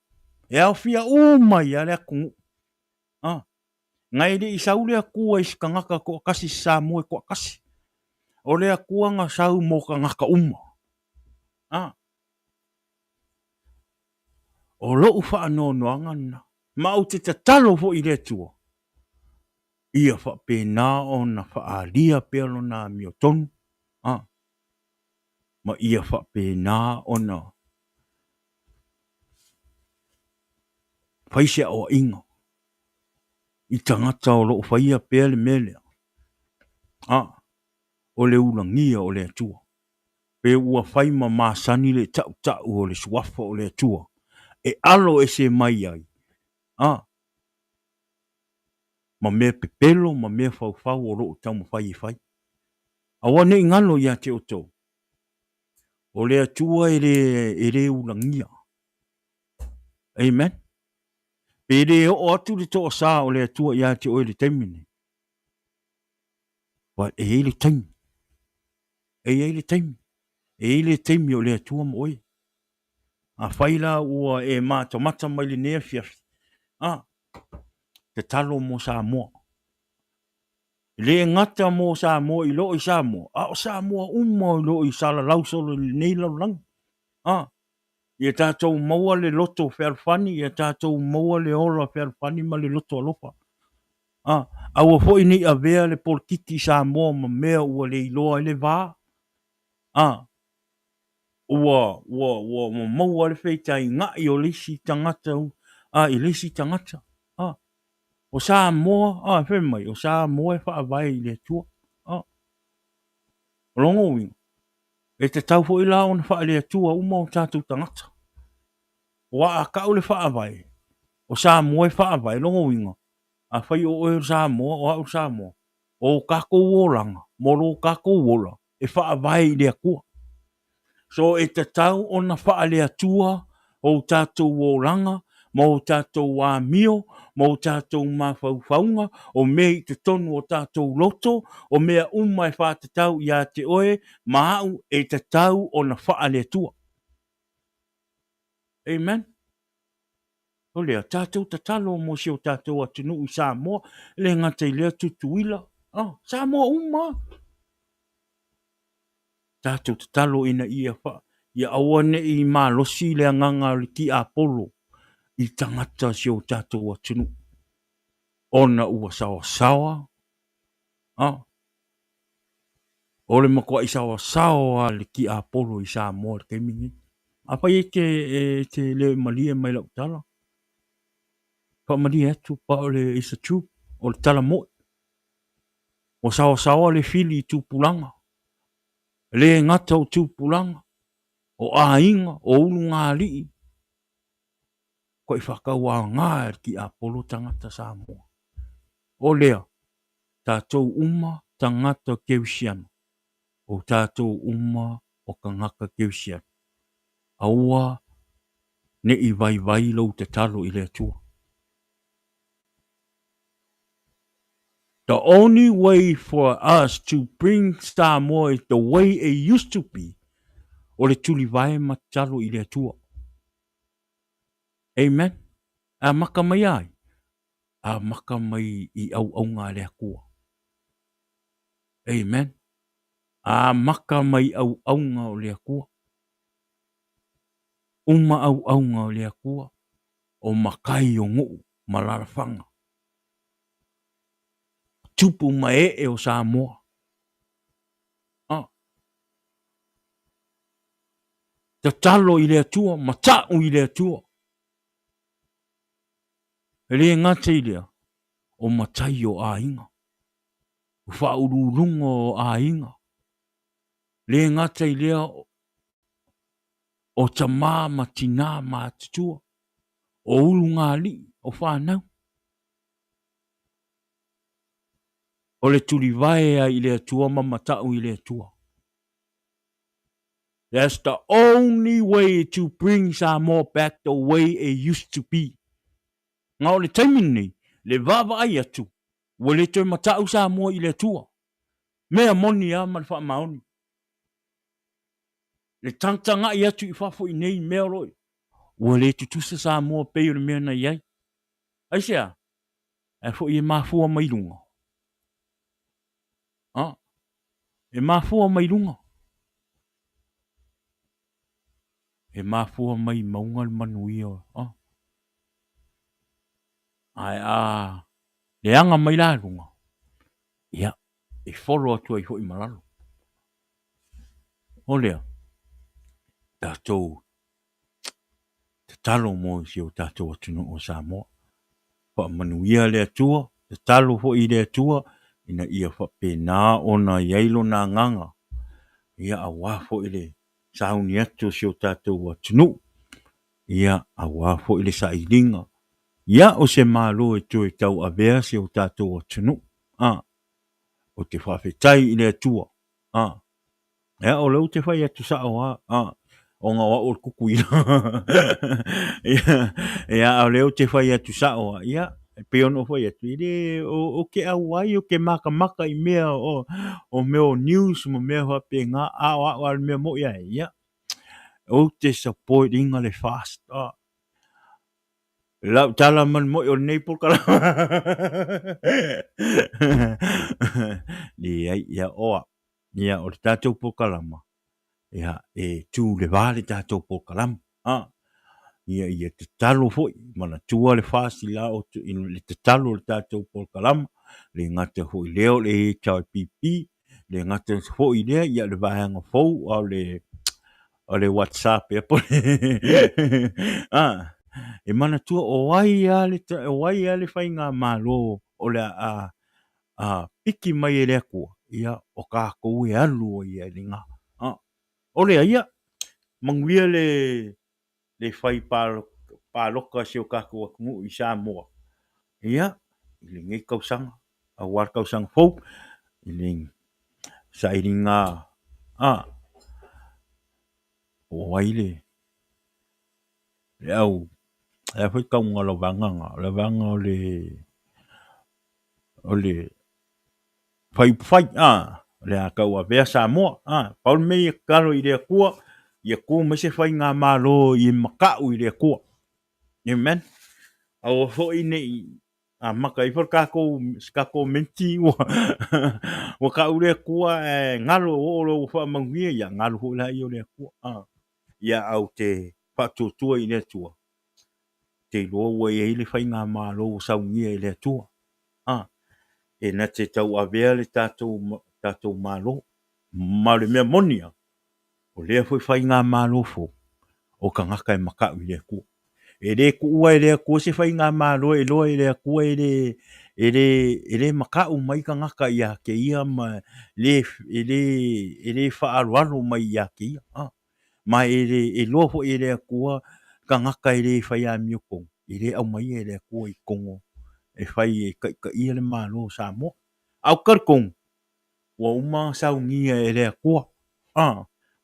E au fia umai a le kungu. Ngai le isau le kua isi ka ngaka ko kasi sa moe ko kasi. O le kua nga sau mo ka ngaka uma. O lo ufa no noangana. Ma o te tatalo fo i le tua. Ia fa pena o na fa alia pelo na mi o tonu. Ma ia fa pena o na. Faisia o inga. I tangata o lo faia pele mele. O le ulangia o le atua. Pe ua fai ma masani le tau o le suafa o le atua. e alo e se mai ai. Ma mea pepelo, ma mea fau o roo tau mawhai e whai. Awa ne ngalo ia te oto. O lea tua e re ulangia. Amen. Pere o atu le toa sā o lea tua ia te oe le taimine. Wa e ele taimi. E ele taimi. E ele taimi o lea tua mo oe. A whaila ua e māta mata mai le nea fiafi. Te talo mo sā moa. Le ngata mo sa mo I lo I sa mo. A o sa mo ummo I lo I sala lausolo nei lang. Ia tātou maua le loto wherfani, ia tātou maua le ola wherfani ma le loto alofa. Aua fo ini a vea le polkiti sa mo ma mea ua le iloa le vā. Ua maua le feitai ngai o lisi tangata I lisi tangata. O sa moa, whemai, o sa moa e whaavai I le tua. Longo winga. E te tau fo I la ona wha le tua uma o tātou tangata. Wa a kau le whaavai. O sa moa e whaavai, longo winga. A whai o e sa moa, o au sa moa. O kako wolanga, moro kako wola. E whaavai I le kua. So e te tau ona wha le tua o tātou wolanga, mo tātou wā mio, mo tātou mawhauwhaunga, o mei te tonu o tātou loto, o mea umai wha te tau I a te oe, maau e te tau o na wha le tua. Amen. O lea, tātou te talo mo si o tātou atinu I Samoa, le ngata I lea tutuila. Samoa uma. Tātou te talo ina ia wha. Ia awane I malosi le nganga ki Apollo. I tangata si o tātou atinu. Ona ua sawa sawa. Ole makua I sawa sawa le ki Apollo I Samoa le kemingi. Apa e te le malia mai lau tala. Pa malia atu pa ole isa tu. O le tala mo. O sawa sawa le fili I tupulanga. Le ngata o tupulanga. O ainga, o ulu ngā lii. Ko I whakau a ngā ki Apollo tangata Samoa. O lea, tātou uma tangata keusiana. O tātou uma o kangaka keusiana. Aua ne I vai lau te talo I lea tua. The only way for us to bring Samoa is the way it used to be. O le tuli vai matalo I lea tua. Amen. A maka mai ai. A maka mai I au ngā lea kua. Amen. A maka mai au ngā o lea kua. Uma au ngā o lea kua. O makai o nguu malarafanga. Tupu mai o Samoa. Te talo I lea tua, matau I lea tua. Le ngate I lea. O matai o ainga. Whaururunga o ainga. Le ngate I lea o tamā matina mātutua. O ulu ngā li o whanau. O le tuli vai I lea tua ma matau I lea tua. That's the only way to bring Samoa back the way it used to be. Ngā o le taimini nei, le vava ai atu. Wa le toi matau Samoa I lea tua. Mea moni a ma le wha maoni. Le tangtanga I atu I whafo I nei mea roi. Wa le tutusa Samoa pei o le mea na iai. Aisea, e fo I mafua mai lunga. E mafua mai lunga. E mafua mai maunga le manui o. Ai le anga mai la lunga. Ia, e follow atu ai fo I malalo. O lea, tātou, te talo mo si o tātou atunu o Samoa. Pa manuia le atua, te talo fo I le atua, ina ia fa pena ona yailo na nganga. Ia a wafo I le sauni atu si o tātou atunu. ia awa fo ile sa ilinga ia o se malo e tu e tau a vea se o tatou o tunu o te whawhetai i le atua ia o lau te whai atu sa o o ngā wa o kuku ina ia o leo te whai atu sa o ia pe ono whai atu i le o ke au ai o ke maka i mea o meo news mo mea wape ngā o al mea mo ia o te support inga le fast lau tala man mo o nei por kala ni ai ia o le tatou por kalama ia e tu le vale tatou por kalama ia te talo foi mana tua le fast la o le te talo le tatou por kalama le ngata foi leo le chai pipi le ngata foi le ia le vahanga fou o le WhatsApp e po e mana tua o wai ale fai ngā malo o le piki mai e lea kua ia o kākou e alu o ia le ngā o lea ia manguia le fai pāloka se o kākou a kungu i Samoa ia i le ngai kausanga a war kausanga fou i le sa i ngā o wai le au e foi kaunga lo vanga o le fai le a kau a vea Samoa paul me kalo i le kua ia ku me se fai ngā malo i makau i le kua amen au fo i nei maka i for kako menti wa ka ule kua ngalo o lo fa mangia ia ngalo ho la i le kua ia au te patutua i le tua te lo e ile fai ngā malo sa ngia i le tua e na te tau a vea le tatou malo ma le mea monia o lea foi fai ngā malo fo o ka ngaka e maka i le kua e le kua e le kua se fai ngā malo e loa e le kua e le maka u mai ka ngaka ia ke ia ma le fa alwalo mai ia ke ia ma e loa fo e le kua ka ngaka e le fai a mioko e le au mai e le kua i kongo e fai ka ia le malo sa mo au karkong wa uma sa ungia e le kua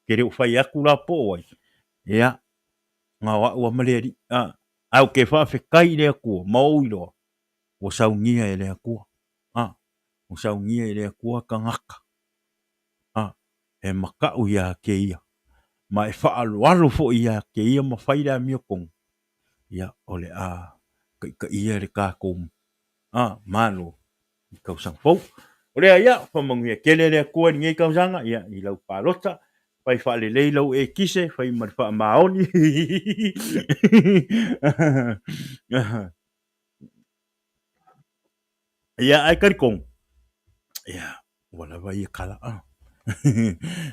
ke re fai aku la po ai ia nga wa maleri au ke fa fe kai le kua mau ilo o sa ungia e le kua o sa ungia e le kua ka ngaka e maka u ia ke ia ma e fa alu fo ia ke ia ma fai la mioko ia ole ka ia le ka ko malo i kausanga fou o lea ia whamanguia kele lea kua ni ngai kausanga ia i lau palota fai wha le lau e kise fai mari wha maoni ia ai karikong ia wala vai e kala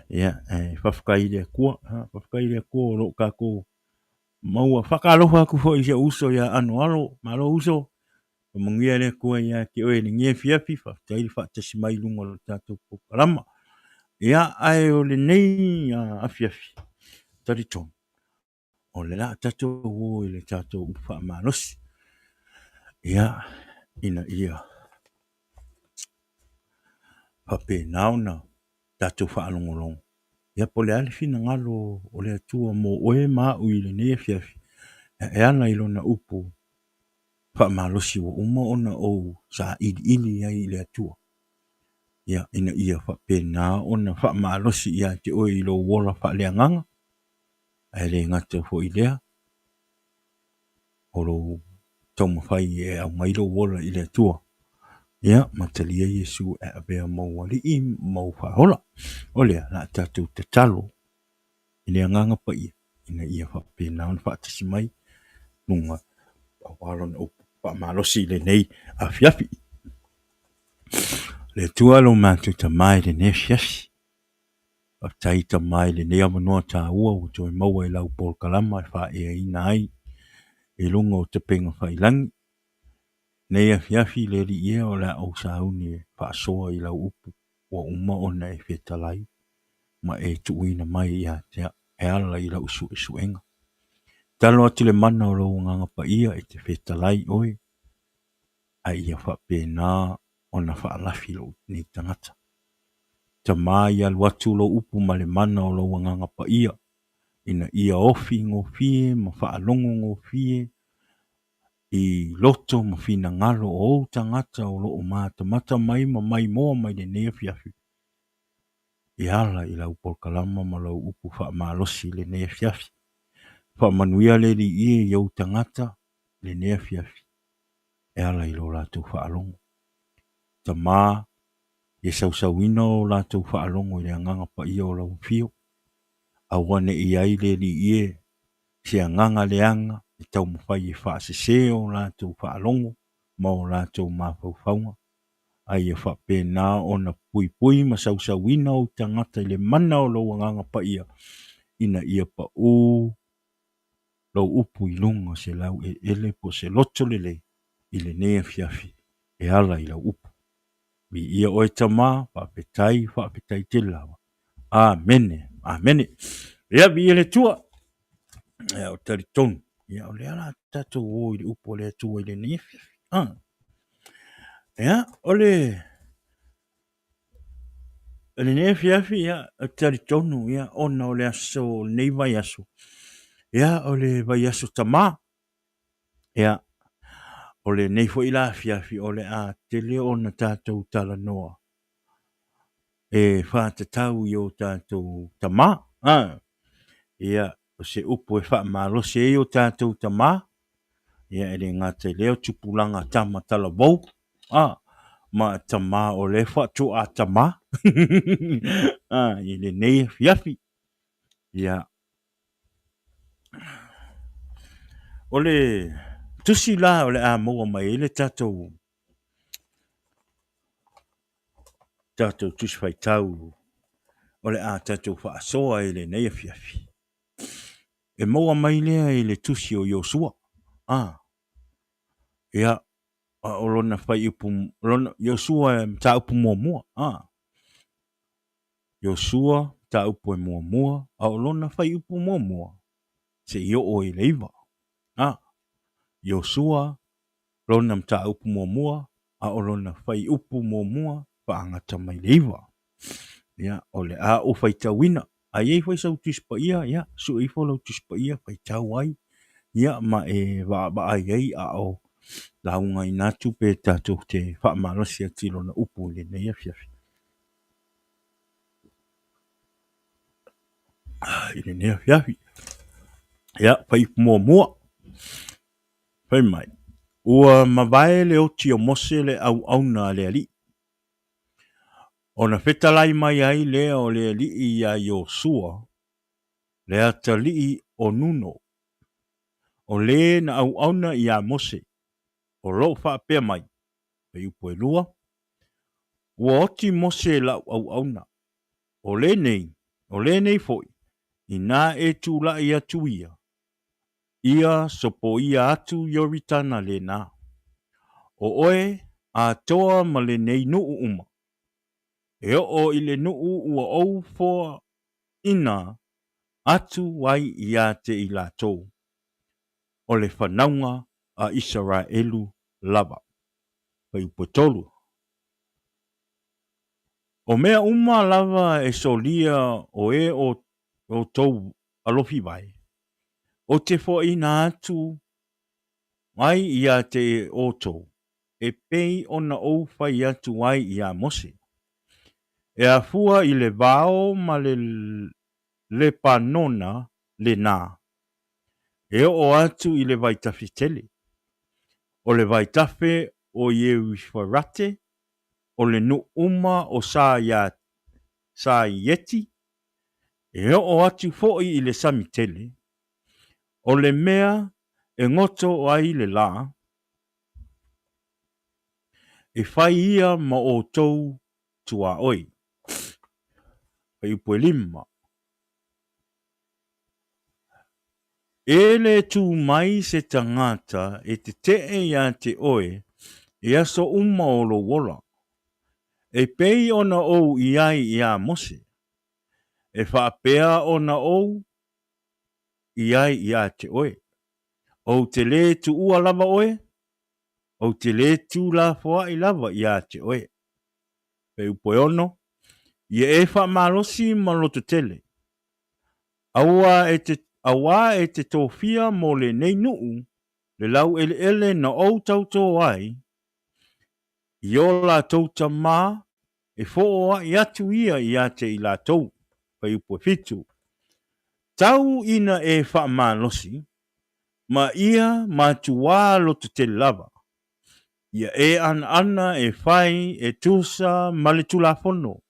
ia whafkai lea kua o lo kako maua whakalofa aku fo i se uso ia ano malo uso mangia le kua ia ke oe ni ngie fiafi fa tai fa te simai lunga lo tatou pokalama ia ai o le nei afiafi tari ton o le la tatou o le tatou ufa manos ia ina ia pape nauna tatou fa alongolong ia po le ale fina ngalo o le atua mo oe ma ui le nei afiafi e ana ilona upu fa malosi o uma ona o sa ili ai le atua ia ina ia fa pena ona fa malosi ia te o i lo wola fa le nganga ai le ngata fo i lea o lo toma fai e au mai lo wola i le atua ia matalia Yesu e avea mauali i mau fa hola o lea la tatu te talo i le nganga pa ia ina ia fa pena ona fa tasi mai nunga awalon o pa malosi le nei a fiafi le tua lo matu ta mai le nei fiafi a taita mai le nei amanoa ta ua o toi maua i lau pol kalama fa e ina ai e lunga o te penga fa ilangi nei a fiafi le li ia o la au sauni fa soa i lau upu o uma ona e fetalai ma e tuuina mai ia te e ala i lau suenga talo atu le mana o lo nganga pa ia e te whetalai oe, a ia whapena o na whaalafi lo ni tangata. Ta mai alu atu lo upu ma le mana o lo nganga pa ia, ina ia ofi ngō fie, ma whaalongo ngō fie, i loto ma fina ngalo o tangata o lo o mata mata mai ma mai moa mai le nea fiafi. I ala i lau polkalama ma lau upu wha malosi le nea fiafi. Wha manuia le li ie iau tangata le nea fiafi. E ala i lo lātou wha alongo. Ta mā, e sausawina o lātou wha alongo i le anganga pa ia o lau fio. Awane i ai le li ie, se anganga le anga, i tau mawhai e wha se o lātou wha alongo, ma o lātou mawhauwhaunga. Ai e wha pēnā o na pui pui ma sausawina o tangata i le mana o lau anganga pa ia. Ina ia pa o lau upu i lunga se lau e ele po se loto lele i le nea fiafi. E ala i lau upu. Mi ia oe tamā, wha petai te lawa. Amene, amene. Ia mi ele tua. Ia o tari tonu. Ia o le ala tatou o i le upu o le atua i le nea fiafi. Ia o le nea fiafi ia o tari tonu. Ia ona o le aso nei vai aso. Ia o le vai aso tamā. Ia o le nei fo i la fiafi o le a te leo ona tātou tala noa. E whātatau i o tātou tamā. Ia o se upu e wha malo se o tātou tamā. Ia e le ngātai leo tupulanga tama tala bau. Ma tamā o le whatu a tamā. I le nei fiafi. Ia o le tusi la o le a moa mai le tātou tusi fai tau o le a tātou whaasoa i le nei fiafi. E moa mai lea i le tusi o Iosua. Ia o lona fai upu, Iosua ta upu mua mua. Iosua ta upu e mua mua, o lona fai upu mua mua. Se io o i leiva. Iosua lona mta upu mua mua, o lona fai upu mua mua, pa angata mai leiva. Ia o le a o fai tawina. A iei fai sau tispa ia, ia, su ifo lau tispa ia, fai tau ai. Ia ma e wa ai ei a o launga i natu pe tātou te wha malosi a tilo na upu le nei a fiafi. I le nei a fiafi. Ia, fai mua mua. Fai mai. Ua mawae le oti o mose le au auna le ali. O na whetalai mai ai lea o le ali i a Iosua, le ata li o nuno. O le na au auna i a mose. O lo wha pia mai. Pe upo e lua. Ua oti mose la au auna. O le nei foi. I nā e tū la i atu ia. Ia sopo ia atu yoritana le nā. O oe a toa ma le nei nuu uma. E o i le nuu ua au foa ina atu wai ia te i la tō. O le whanaunga a Israelu lava. Pai upotolu. O mea uma lava e solia o e o tau alofi vai. O te fo ina atu mai ia te oto. E pei ona o fai atu wai ia mose. E a fua i le vao ma le panona le nā. E o atu i le vaitafi tele. O le vaitafe o Ieu Farate. O le nu uma o sa ieti. E o atu foi i le samitele. O le mea e ngoto o ai le la. E fai ia ma o tou tua oi. Pai upo e lima. E le tu mai se tangata e te tee ia te oe. E aso uma o lo wola. E pei ona ou i ai ia mose. E whaapea ona ou i ai ia te oe. O te le tu ua lava oe, o te le tu la foa I lava ia te oe. Pe upo ono, ia e wha malosi ma loto tele. Awa e te tōwhia mo le nei nuu, le lau ele na o tauto ai, I o la tauta mā, e fōa I atu ia te I la tau, pe upo fitu. Tau ina e wha malosi, ma ia ma tuā loto te lava. Ia e ana e whai e tusa ma le tulafono.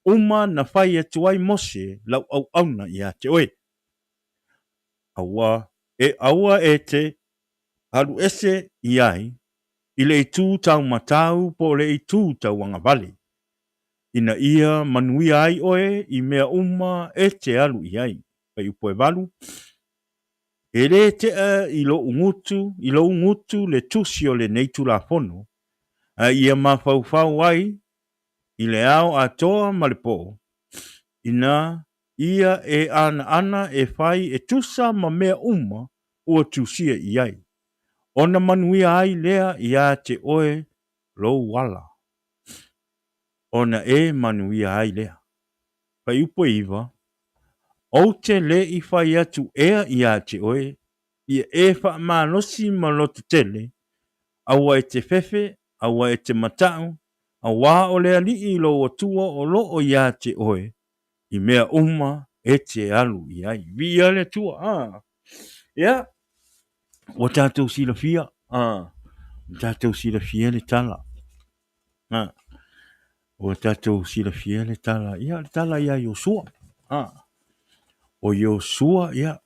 Uma na whai e tuai mose lau au auna ia te oe. Aua e te haru ese iai I le itu tau matau po le itu tau anga vale. Ina ia manuia ai oe I mea uma e te alu iai. Pai upo e valu. E le te I lo ungutu le tusi o le neitu la fono. A ia mawhau ai I le ao atoa ma le po. Ina ia e ana e whai e tusa ma mea uma ua tusia iai. Ona manuia ai lea ia te oe lo wala. Ona e manuia ai lea. Pai upo iwa. O te le I whai atu ea ia te oe. Ia e wha malosi ma loto tele. Awa e te fefe, awa e te matau. Awa o lea li I lo atua o lo o ia te oe. I mea uma e te alu iai. Via le tua. Ia. O tātou sila fia. Tātou sila fia le tala. O tātou sila fia le tala. Ia le tala ia Yosua. O Yosua ia.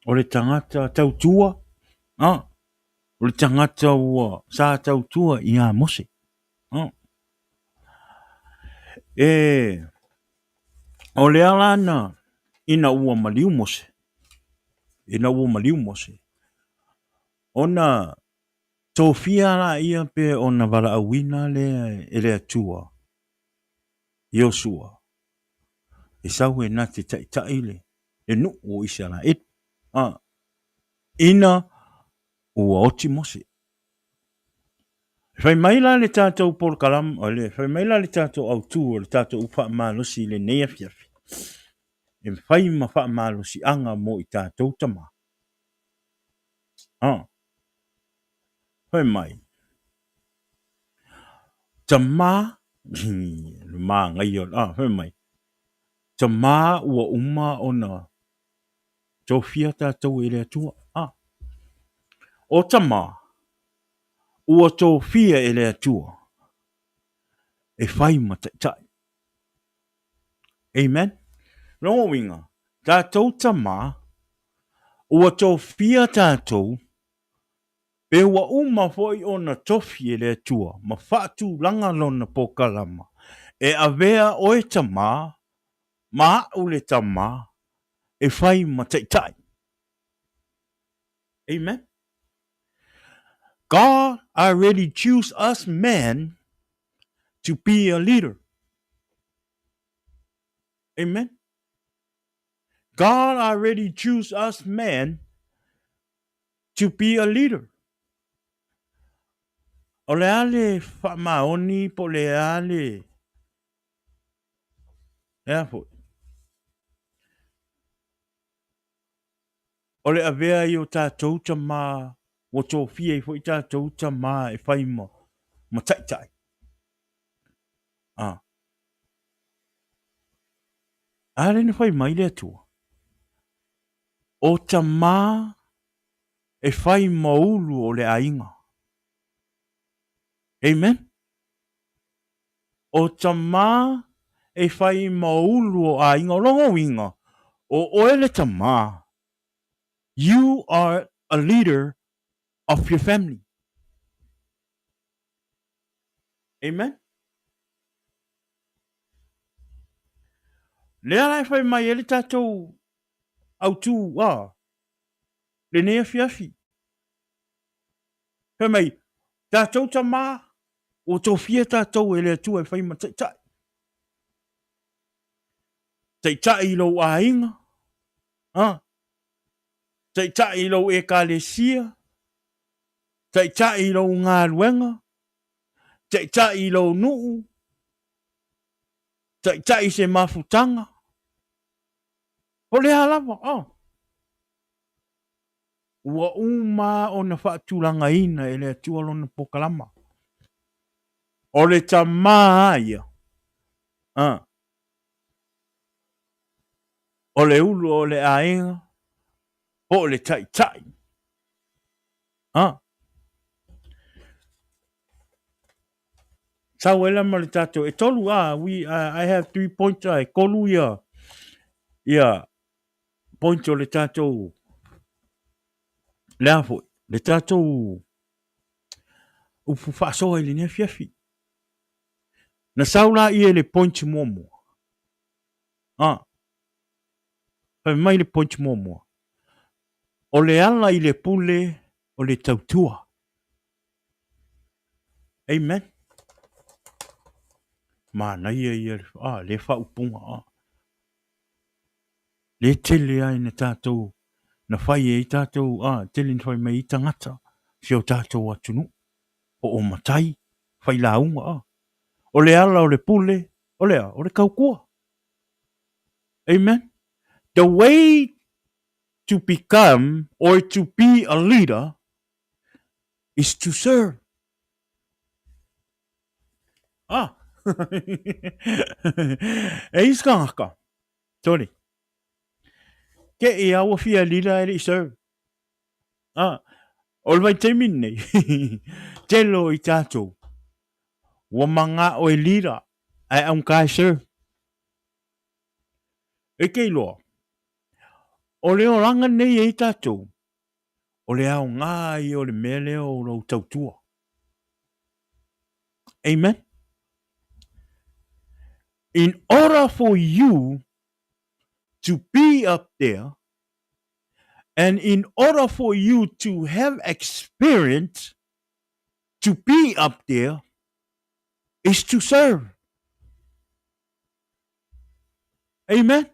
O le tangata tautua. O le tangata ua sa tautua ia Mose. O le alana ina ua maliu Mose. Ona tofia la ia pe ona wala awina le ele atua. Yosua. E sau e nati taile. E nu o isa la et. Ina ua oti Mose. Fai maila le tātou por kalam, fai maila le tātou autu, le tātou upa malosi le nea fiafi. E fai ma wha malosi anga mo I tātou tama. Fai mai. Tama, le maa ngai on, fai mai. Tama ua uma ona tofia tātou ele atua. O tama, ua tofia ele atua. E fai ma tai. Amen. Rongo winga. Tātou tama, ua tofia tātou, e ua uma foi ona tofi ele atua, ma whatu langa lona pokalama. E avea oe tama, ma ule tama, e fai ma tai. Amen. God already choose us men to be a leader. Amen. God already choose us men to be a leader. O le ale whamaoni po le ale. Ea o le avea I o tātou tama, o tō fia I fo I tātou tama e whaima, ma tai. Ale ne whai mai le atua. O tama e whai maulu o le ainga. Amen. O tama e whai maulu o ainga, o longo winga. O oele tama. You are a leader of your family. Amen. Lea lai whai mai ele tātou au tū le nea fiafi. Whai mai, tātou tama, o tō fia tātou ele atu e whai ma tai. Tai lo a inga. Tai i lo e kalesia. Tai i lo ngā luenga. Tai i lo nuu. Tai se mafutanga. O le halava, ua uma o na whaatulanga ina e le atualo na pokalama. O le tamā ia. O le ulu o le ainga. O le tai. Tau ela ma le tatou. E tolu I have 3 points ai. Kolu ia point o le tatou. Le afo. Le tatou. Ufu whaasoa i le nea fiafi. Na saula i e le point momo. Pai mai le point momo. O le ala i le pule o le tautua. Amen. Mana ia le whaupunga. Le tele ai na tātou. Na whai e tātou. Tele na whai mai i tangata. Fio tātou atunu. O matai. Whai launga. O le ala o le pule. O le kaukua. Amen. The way to become or to be a leader is to serve. E iskangaka. Sorry. Ke e awa fia lila e serve. O le vai te minne. Telo i tātou. Wa manga o e lira. Ai ang kai serve. E kei loa. O le oranga nei e tātou. O le au ngai o le mele o lo tautua. Amen. In order for you to be up there, and in order for you to have experience to be up there, is to serve. Amen.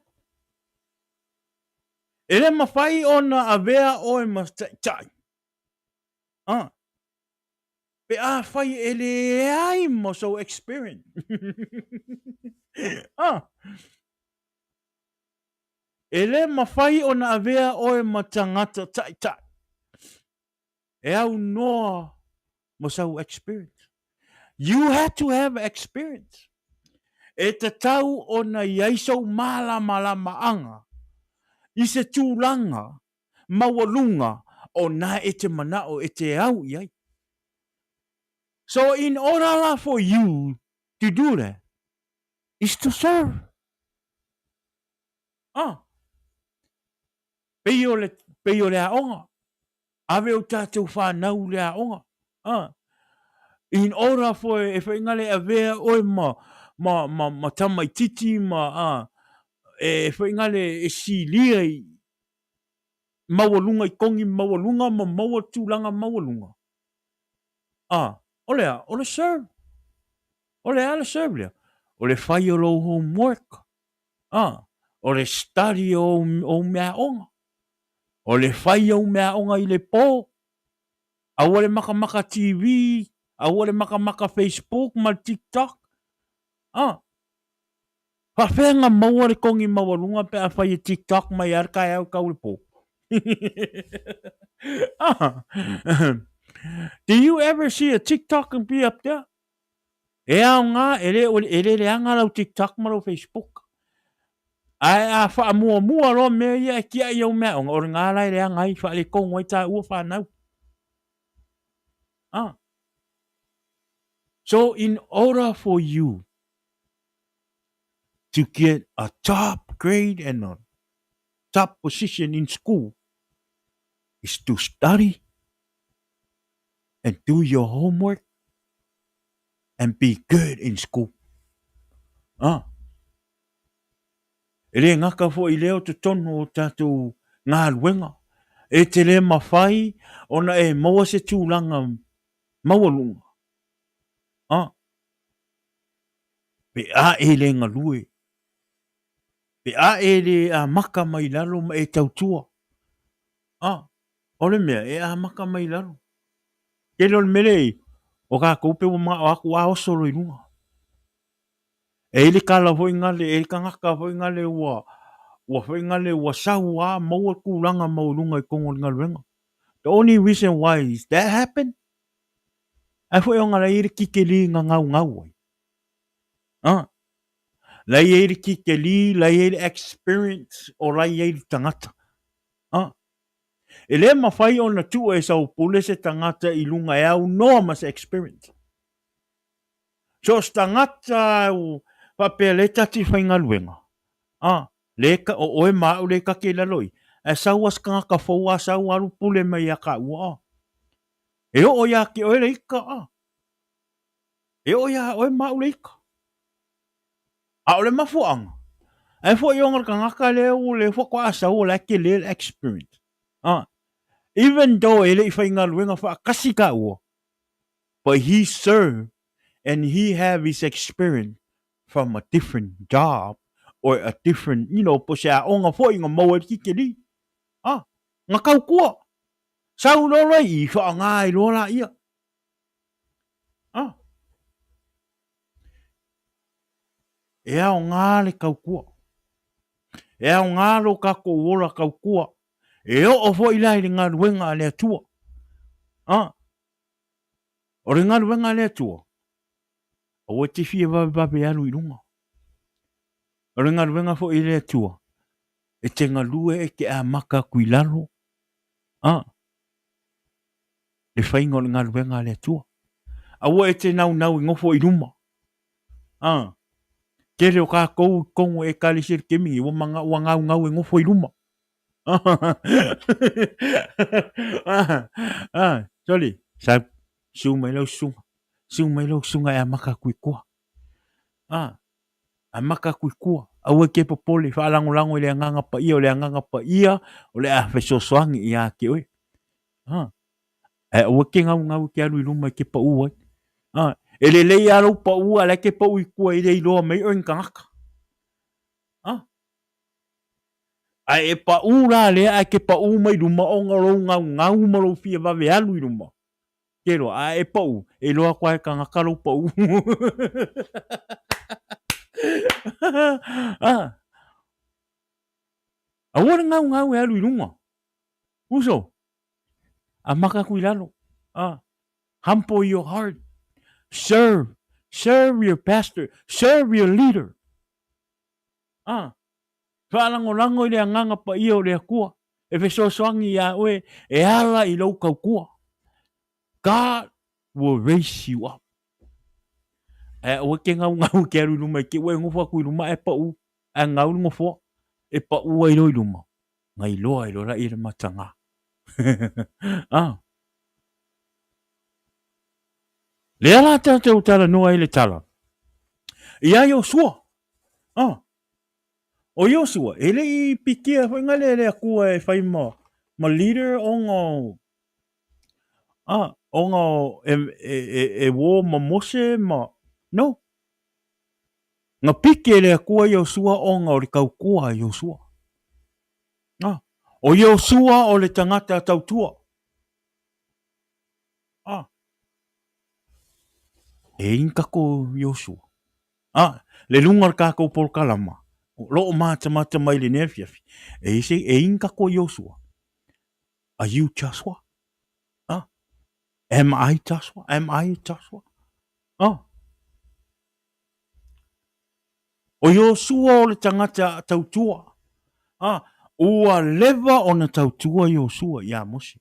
Ele mawhai ona avea o e mastai. Pe a whai ele ai mo so experience. Ele mawhai ona avea o e matangata tai. E au noa mo so experience. You have to have experience. E te tau ona iaiso malama anga. I se tūlanga, mawalunga, o nā e te manao e te au iai. So in order for you to do that, is to serve. Pei o le aonga. Ave o tātou whanau le aonga. In order for e whaingale avea oe ma tamaititi e whaingale e silia i mawalunga i kongi mawalunga ma mawatulanga mawalunga. O le serve. O le serve lea. O le whai o lo homework. O le study o mea onga. O le whai o mea onga i le pō. A wale maka TV. A wale maka Facebook ma TikTok. Whawhenga maua le kongi mawalunga pe a whai e TikTok mai arkai au kau le pō. Do you ever see a TikTok and be up there? E au ngā, ele le anga lau TikTok ma lau Facebook. Ai a wha mua ro mea ia e kia iau mea onga. Ore ngā lai le anga i wha le kongo i tā ua whanau. So in order for you to get a top grade and a top position in school is to study and do your homework and be good in school. Ele ngaka fo i leo te tono o tātou ngā luenga. E te le mawhai ona e maua se tūlanga mawalunga. Pe a e le ngalue. Pe a e le a maka mai lalo ma e tautua. ole mea e a maka mai lalo. Ke lo mele o ka ko pe o ma o aku a o solo i runga. E ili kala hoi ngale, e ili kangaka hoi ngale ua hoi ngale ua sau a maua kulanga maurunga i kongo ngaluenga. The only reason why is that happened, ai hoi o ngala iri kike li nga ngau ngau ai. Lai iri kike li, lai iri experience, o lai iri tangata. E le mawhai o na tua e sau pule se tangata i lunga e au noa ma se experience. So tangata u papea le tati whainga luenga. Leka o oe mau le ka ke laloi. E sau as kanga ka fau sau alu pule mai a ka ua. E o ya ke oe le ika. E o ya oe mau le ika. A o le mafuanga. E fo yonga ka ngaka le u le fo kwa sau le ke le experience. Even though ele i whainga luenga wha kasi ka ua. But he served and he have his experience from a different job or a different, po siya o nga fo inga maua kike li. Nga kau kua. Sau lola i wha ngai lola ia. E au ngā le kau kua. E au ngā lo kako wola kau kua. E o fo ilai le ngā ruenga le atua. O le ngā ruenga le atua. O te fia vabe alu i runga. O le ngā ruenga fo i le atua. E te ngā lue e ke a maka kui lalo. Le whainga o le ngā ruenga le atua. Awa e te nau i ngofo i ruma. Kere o ka kou kongo e kali sir kemi o manga o ngau e ngofo i ruma. Sorry. Sa su mai lau sunga. Su mai lau sunga e a maka kui kua. A maka kui kua. Awa ke popole fa lango le nganga pa ia o le nganga pa ia o le a feso soangi i a ke oi. E awa ke ngau ke alu i ruma ke pa ua. E le lei alo pa ua le ke pa ui kua i rei loa mai o ngaka. A e pa ura le a ke pa u mai ruma o ngau maro fia vave alu i ruma. Kero, a e pa u. E loa kwa e ka ngaka lo pa u. A ora ngau e alu i ruma. Uso. A maka kui lalo. Humble your heart. Serve your pastor. Serve your leader. Whalango i lea nganga pa ia o lea kua. E fesosoangi ia oe, e ala i lau kau kua. God will raise you up. E oe ke ngau ke aru luma, ke oe ngofa kui luma e pa u. E ngau ngofa, e pa u ai loi luma. Ngai loa i loa i le matanga. Le ala tātou tala noa i le tala. Ia Yosua. O Yosua, ele i pikia whaingale le akua e whai ma leader o ngā e wō ma mose ma, no. Ngā pike le akua Yosua o ngā o le kaukua Yosua. O Yosua o le tangata tautua. E inkako Yosua. Le lungar kako por kalama. Lo mata mai le nefiafi. E ise e inkako Yosua. Are you Joshua? Am I Joshua? Am I Joshua? O Yosua o le tangata tautua. Ua leva o na tautua Yosua ia Mose.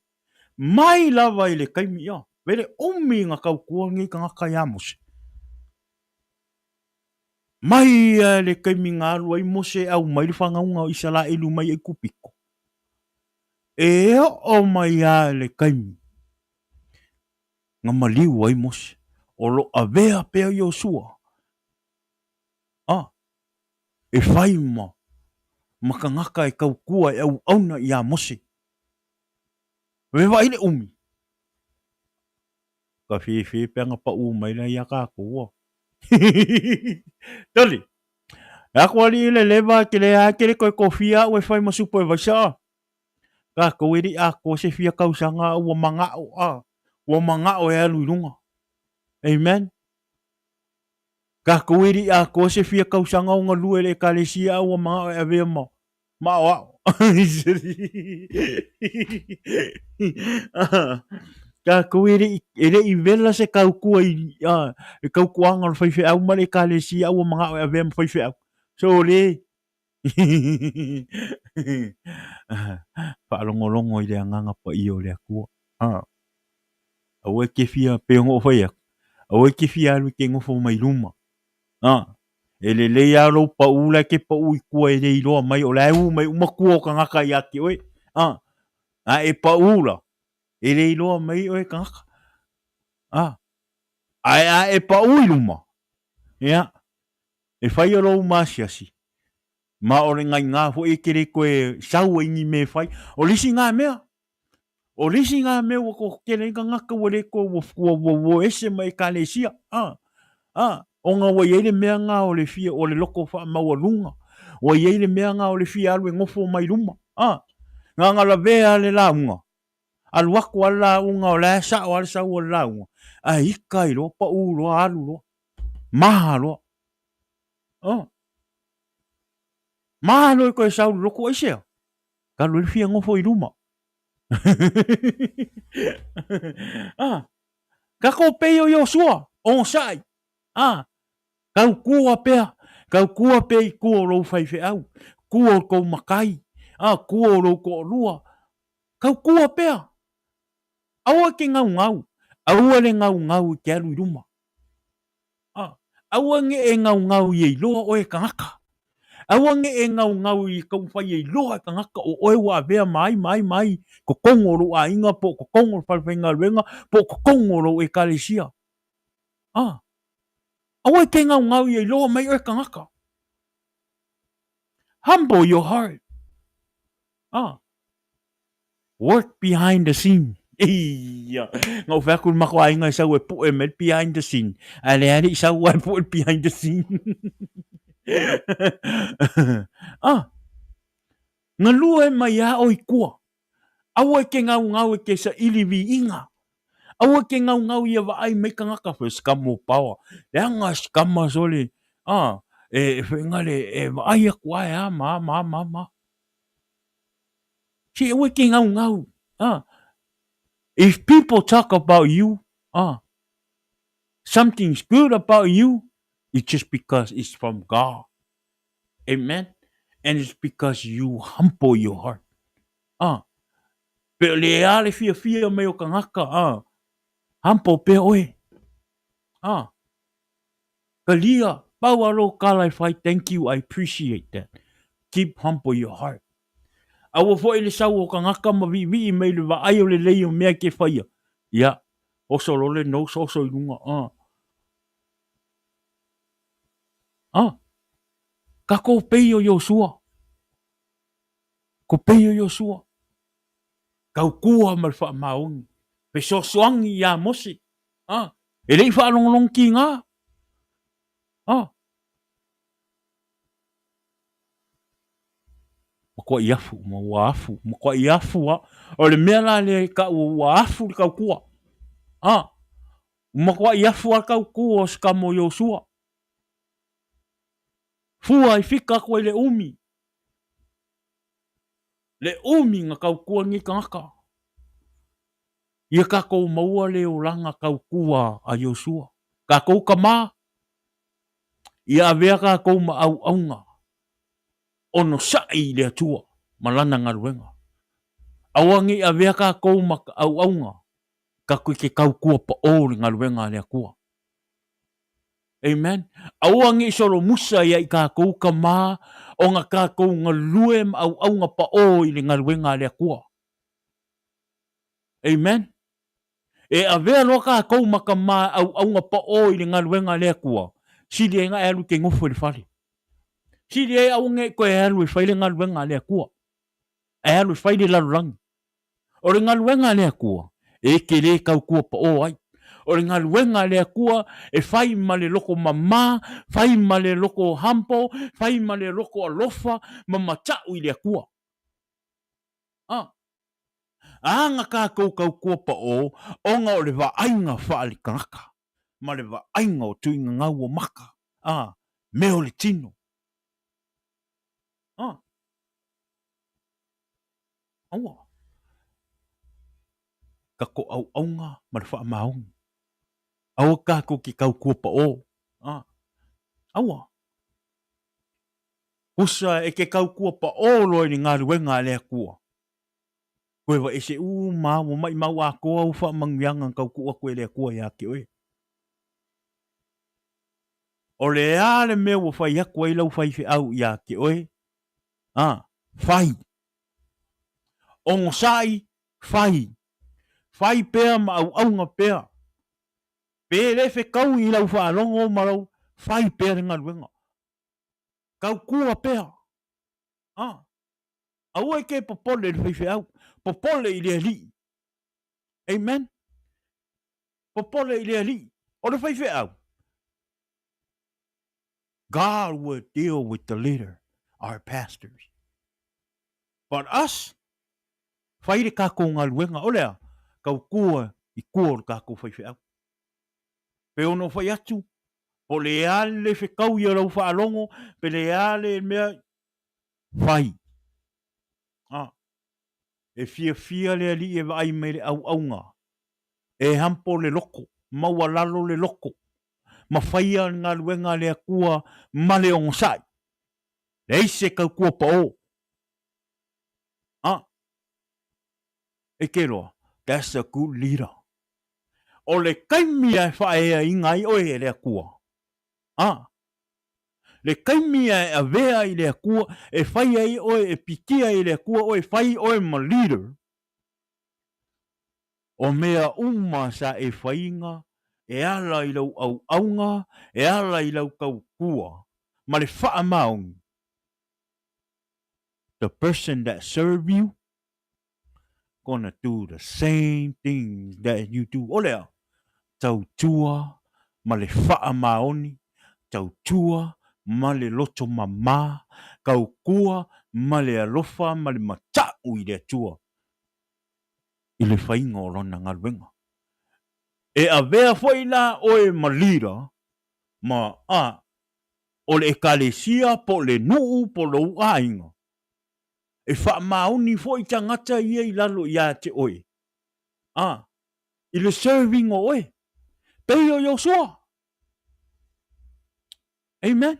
Mai lava i le kaimi ia. Vele omi ngā kaukua ngi ka ngaka ia Mose. Mai le kaimi ngā alua i Mose au mai le whangaunga o Isala elu mai e kupiko. E o mai a le kaimi. Ngā maliu ai Mose. O lo a vea pea Yosua. E whai ma. Maka ngaka e kaukua e au auna i a Mose. Wewa ile umi. Ka whiwhi peanga pa umai na ia ka kua. Toli. Ako ali ile leva ke le akere koe kofia ue whai masupo e vaisa. Ka ko iri a ko se fia kausanga ua mangao ua mangao e alu ilunga. Amen. Ka ko iri a ko se fia kausanga o ngalue le kalesia ua mangao e avea mo. Mao. Ka ko iri i vela se kaukua i kaukuanga fai fe au male kalesia ua mangao e avea mo fai fe au. So le Whaalongolongo i le anganga pa i o le akua. Awe ke fia peongo fai aku. Awe ke fia alu ke ngofo mai luma. E le le alo pa ula ke pa ui kua e le iloa mai o le au mai umakua o ka ngaka i ake oe. E pa ula. E le iloa mai oe ka ngaka. E pa ui luma. Ia. E fai o lou masiasi. Ma o le ngai ngā fo e kere koe sau ingi me fai. O lisi ngā mea. O lisi ngā mea wako kere ka ngaka wale ko wo ese mai ka le sia. O ngā wa yeile mea ngā o le fia o le loko wha maua lunga. Wa yeile mea ngā o le fia alu e ngofo mai luma. Ngā ngā la vea le launga. Alu wako ala launga o le sa o ala sa o le launga. Ika i lo pa ulo alu lo. Maha lo. Maha lo ko e sa ulo loko ese. Ka lo le fia ngofo i luma. Ka ko peo yo sua. On sai. Kau kua pea. Kau kua pea i kua lo fai fe au. Kua ko makai. Kua lo ko lua. Kau kua pea. Aua ke ngau ngau. Aua le ngau ngau ke alu i luma. Aua nge e ngau ngau i loa oe ka ngaka. Aua nge e ngau ngau i kau fai i loa ka ngaka o oe wa vea mai. Ko kongoro a inga po ko kongoro palwhenga luenga po ko kongoro e kalesia. Aua ke ngau ngau i loa mai oe ka ngaka. Humble your heart. Work behind the scene. Ngau whakul mako a inga sau e po e met behind the scene. Ale ari sau e po behind the scene. Nga lua e mai a oi kua. Aua ke ngau ngau e ke sa ilivi inga. Aua ke ngau ngau i a waai me ka ngaka wha skamo pawa. Leanga skama sole. E whengale e waai a kua e a ma. Si aua ke ngau ngau. If people talk about you, something's good about you, it's just because it's from God. Amen. And it's because you humble your heart. Pero le ale fia me o ka ngaka. Humble pe oe. Kalia, pawalo kalai fai, thank you, I appreciate that. Keep humble your heart. Awa fo ele sau o ka ngaka mavivi mai le waai o le leo mea ke whaia. Ia, oso lole no soso i lunga. Ka ko peio Yosua. Ko peio Yosua. Kau kua mal wha maungi. Pe so soangi ia mose. E rei wha alongolong ki ngā. Makua i afu, makua i afu o le mea la le ka ua afu le kau kua. Makua i afu al kau kua o skamo Yosua. Fua i fika koe le umi. Le umi nga kau kua ngi ka ngaka. Ia ka kou maua le o langa kau kua a Yosua. Ka kou ka maa. Ia avea ka kou ma au aunga. Ono sai le atua. Malana ngaruenga. Awangi avea ka kou ma au aunga. Ka koe ke kau kua pa o le ngaruenga le akua. Amen. Awangi soro musa ia i ka kou ka maa. O nga ka kou ngalue ma au aunga pa o i le ngaruenga le akua. Amen. E avea loa ka kou maka maa au aunga pa o i le ngaruenga le akua. Sili e nga e alu ke ngofo le fale. Sili e au nge koe e alu e whaile ngaruenga le akua. E alu e whaile larurangi. O le ngaruenga le akua. E ke le kau kua pa o ai. O le ngaruenga le akua e whai ma le loko mama, whai ma le loko hampo, whai ma le loko alofa, ma matau i le akua. Anga kākou kau kua pa o nga o le wa ainga whaali kangaka. Ma le wa ainga o tuinga ngau o maka. Me o le tino. Aua. Kako au aunga ma le wha maung. Aua kākou ki kau kua pa o. Aua. Usa e ke kau kua pa o loi ni ngā ruenga lea kua. Koe wa ese mau mai mau a koa u wha mangianga kau kua koe lea kua ia ke oe. O le ale mea wa whai aku ai lau whai au ia ke oe. Whai. O ngosai, whai. Whai pēr ma au aunga pēr. Pēre whe kau i lau whaalongo ma lau whai pēr ngā ruenga. Kau kua pēr. Aua ke popole le whai au. Popole i lea li. Amen. Popole i lea li. O le whai au. God will deal with the leader, our pastors. But us, whaire kako ngā luenga, o lea, kau kua i kua o kako whai au. Pe ono whai atu, o le ale whe kau i rau whaalongo, pe le ale mea whai. E fia le ali e vai me le au aunga. E hampo le loko, maua lalo le loko. Ma whaia ngā luenga lea kua male o ngosai. Le eise kau kua pa o. E ke roa, that's a good leader. O le kaimia e whaea i ngai oe e lea kua. Le kaimia e avea i lea kua, e whaia i oe, e pikia i lea kua, oe whai oe ma leader. O mea sa e whainga, e ala i lau au aunga, e ala i lau kau kua. Ma le wha maung. The person that serve you gonna do the same thing that you do. O lea, tau tua, ma le wha maoni, tau tua, ma le loto mama, kau kua, ma le alofa, ma le matau i le tua. I le whainga o rona ngā ruenga. E a vea foi la oe ma lira, ma o le ekalesia po le nuu po lo uainga. E wha mauni foi tangata ia i lalo ia te oe. I le serving o oe. Pei o Yosua. Amen.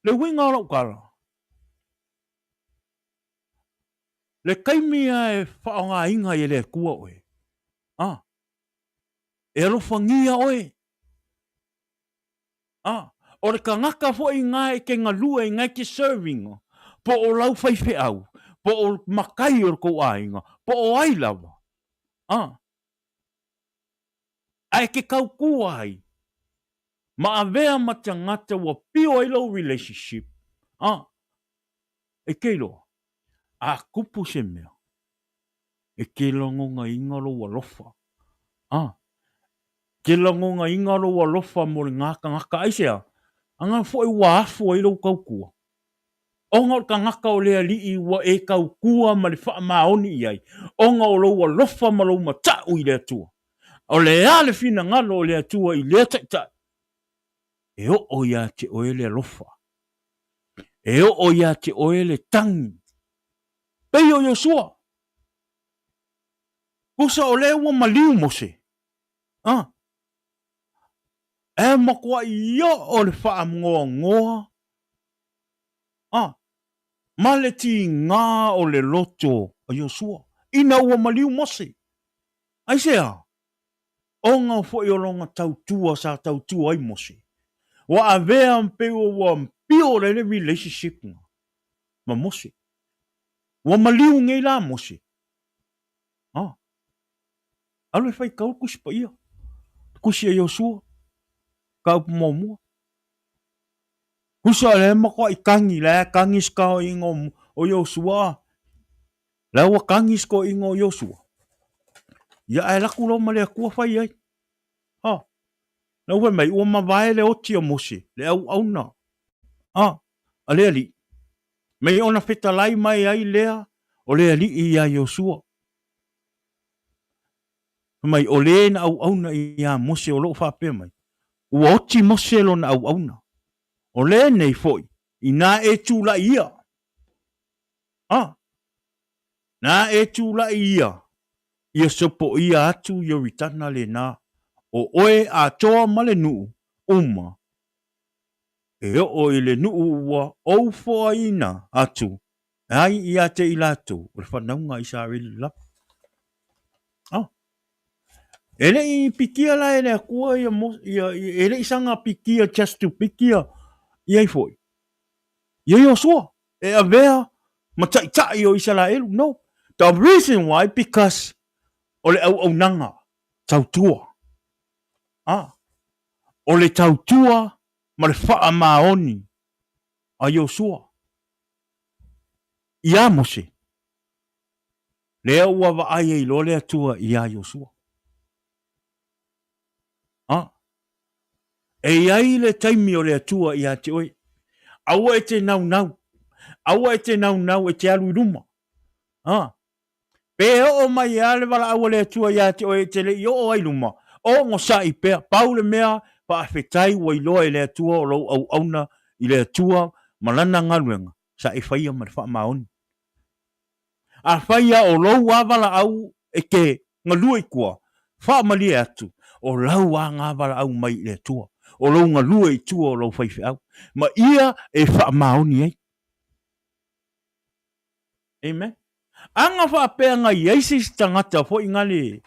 Le winga o kara. Le kaimia e whaonga inga i le kua oe. E alofangia oe. O le kangaka fo i ngā e ke ngalua i ngai ke serving. Po o lau whaife au. Po o makai o ko ainga. Po o ailawa. Ai ke kau kua ai. Ma avea matangata wa pio ai lau relationship. E keilo. A kupu se mea. E ke longonga ingaro wa lofa. Ke longonga ingaro wa lofa mo le ngaka ngaka aisea. Anga fo i wa afu ai lau kau kua. Onga ka ngaka o lea li wa e kau kua ma le wha maoni iai. Onga o lau wa lofa ma lau matau i lea tua. O le ale fina ngalo o lea tua i lea tai. E o ia te oe le lofa. E o ia te oe le tangi. Pei o Yosua. Kusa o lea ua maliu mose. E makua i o le wha ngoa ngoa. Ma le ti ngā o le loto o Yosua. Ina ua maliu mose. Aisea. Onga fo i olonga tautua sa tautua ai mose. Wa avea mpeo wa mpio le relationship nga. Ma mose. Wa maliu ngei la mose. Alo e whai kau kusi pa ia. Kusi a Yosua. Kau pa mua. Kusa le makua i kangi. Le kangi skao ingo o Yosua. Le wa kangi skao ingo o Yosua. Ia e laku lo ma le kua whai ai. Na ue mai ua mawae le oti o mose. Le au na. Ale ali. Mai ona fetalai mai ai lea, o lea li ia Yosua. Mai o lea na au na ia Mose o loo whapea mai. Ua oti Mose lo na au na. O lea nei foi, i nā e tūla ia. Nā e tūla ia. Ia sopo ia atu ia ritana le nā. O oe a toa male nuu, uma. E o le nuu ua au foa ina atu. Ai ia te ilatu, o le whanaunga i sa rili lap. Ele i pikia la ele kua ele i sanga pikia just to pikia. Ia i foi. Ia i o sua. E a vea, ma tai o isa la elu, no. The reason why, because o le au nanga, tautua. O le tautua, ma le wha maoni, a Yosua. Ia Mose. Lea ua wa ai e lo le atua ia Yosua. E ai le taimi o le atua ia te oe. Aua e te nau. Aua e te nau e te alu ruma. Pe o mai ale wala aua le atua ia te oe te le i o ai ruma. O ngo sa i pea. Pau le mea pa awhetai wa iloa e le atua o lau au auna i le atua malana ngaluenga. Sa e whaia ma le wha maoni. A whaia o lau awala au e ke ngalua i kua. Wha mali atu. O lau a ngā wala au mai le atua. O lau ngalua i tua o lau whaiwhi au. Ma ia e wha maoni ei. Amen. Anga wha pea ngai eisi tangata fo ingale.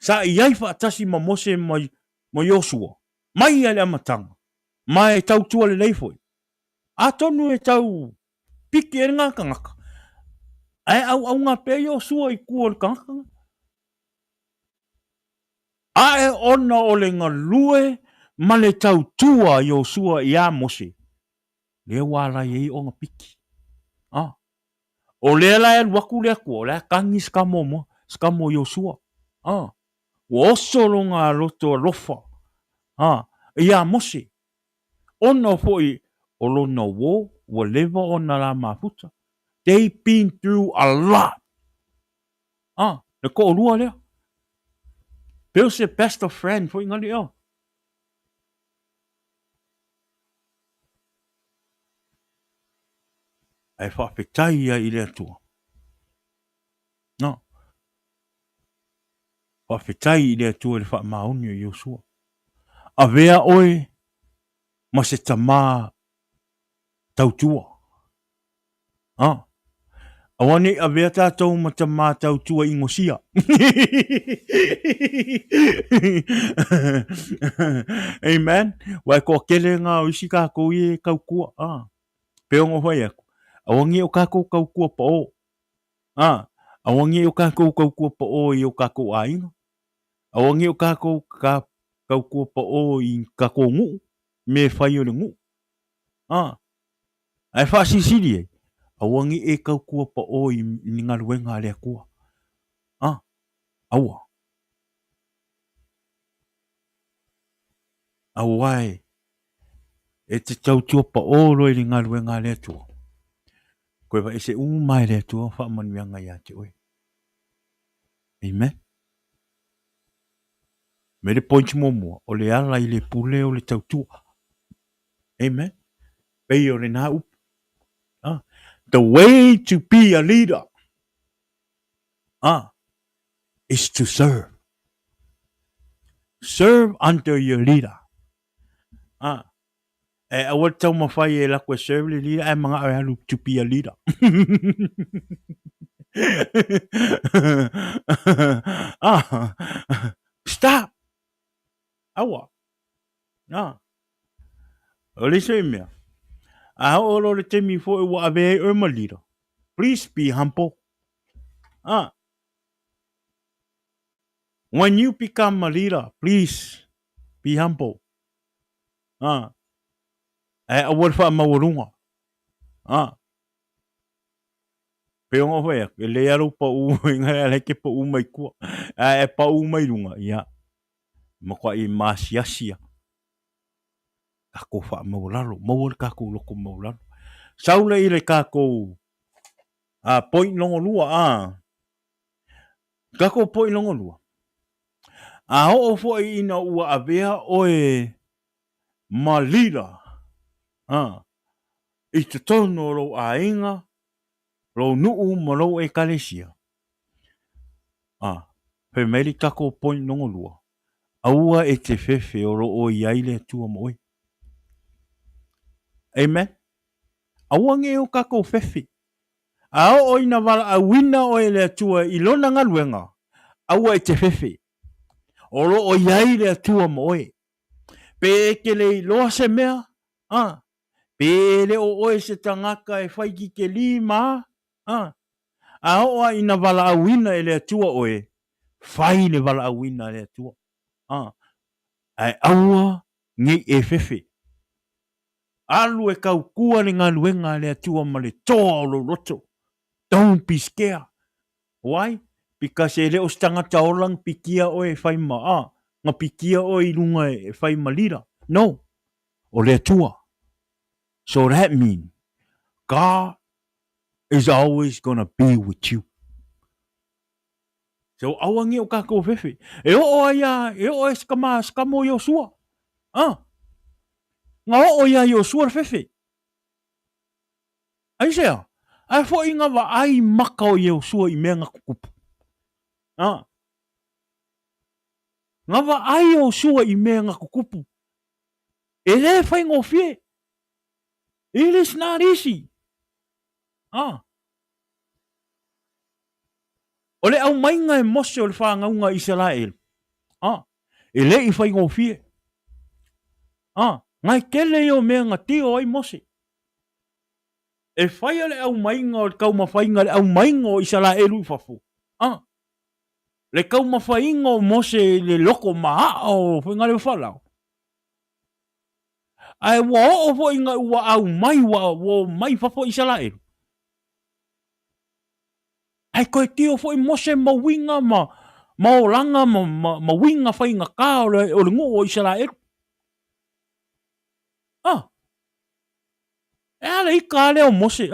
Sa iai wha atasi ma Mose ma Yosua. Mai ale amatanga. Mai e tau tua le leifoi. A tonu e tau piki e ngā kangaka. Ai au ngā pea Yosua i kua le kangaka. A e ona o le ngalue ma le tau tua Yosua i a Mose. Le wala i o ngā piki. O le la e waku le kua, le kangi skamo Yosua. O osolo ngā roto lofa. Ia Mose. Ona foi o lona wo, wa leva ona la mafuta. They've been through a lot. Le ko olua lea. Bill se best of friend foi ngali o. Ai whawhetai ia i le atua. No. Whawhetai i le atua le wha mauni o Yosua. A vea oe, ma se tamā tautua. Awani a vea tātou ma tamā tautua i ngosia. Amen. Wai ko kele ngā o isi kākou i e kaukua. Peongo hoi aku. Awangi o kākou kaukua pa o. Awangi o kākou kaukua pa o i o kākou a inga. Awangi o kākou kaukua pa o i kākou ngu. Me whai o le ngu. Ai whaasisiri e. Awangi e kaukua pa o i ngaruenga le akua. Awa. Awai. E te tautua pa o roi li ngaruenga le atua. Koe wa ese umai le atua wha manuanga ia te oe. Amen. Me le pointi momua, o le ala i le pule o le tautua. Amen. Pei o le nā upu. The way to be a leader is to serve. Serve under your leader. E awal tau mawhai e la koe serve le leader, e mga alu to be a leader. Stop. Awa. O le se mea. A olo le te mi fo e wa ave e ma leader. Please be humble. When you become a leader, please be humble. E awal wha mawarunga. Peonga whea, e le aro pa u, inga leke pa u mai kua. E pa u mai runga, ia. Makwa i masiasia. Kako wha mawararo, mawar kako loko mawararo. Saule i le kako point longo lua kako point longo lua. A ho fo ina ua avea oe malila. I te tono ro a inga, ro nuu mo ro e kalesia. Pe meri kako point longo lua. Aua e te fefe o ro o iaile tua mo e. Amen. Aua nge o kako fefe. A o ina wala a wina o e le tua ilona ngaluenga. Aua e te fefe. O ro o iaile tua mo e. Pe ke le loa se mea. Pe le o oe se tangaka e whai ki ke lima. A o ina wala a wina e le atua oe. Whai le wala a wina e le atua. Ai aua ngi e fefe. Alu e kau kua ni ngā luenga le atua ma le toa o lo roto. Don't be scared. Why? Because e le o stangata olang pikia oe whai ma Nga pikia oe ilunga e whai ma lira. No. O le atua. So that means God is always going to be with you. So awangi o kako fefe. E o ia, e o skamo Yosua. Nga o ia Yosua fefe. Ai sea. Ai fo inga wa ai maka o Yosua I mea nga kukupu. Nga wa ai Yosua I mea nga kukupu. E le fai ngofie. It is not easy. O le au mainga e mose o le whaangaunga Israel. E le I whai ngofie. Ngai kele o mea ngā teo ai mose. E whai ale au mainga o le kaumawhainga le au mainga o Israel I whafu. Le kaumawhainga o mose le loko maa o whengare o whalau. Ai wa o fo inga ua au mai wa mai whafu Israel. Ai koe teo fo I mose mawinga ma o langa ma winga whainga ka o le ngu o Israel. Le hika le o mose,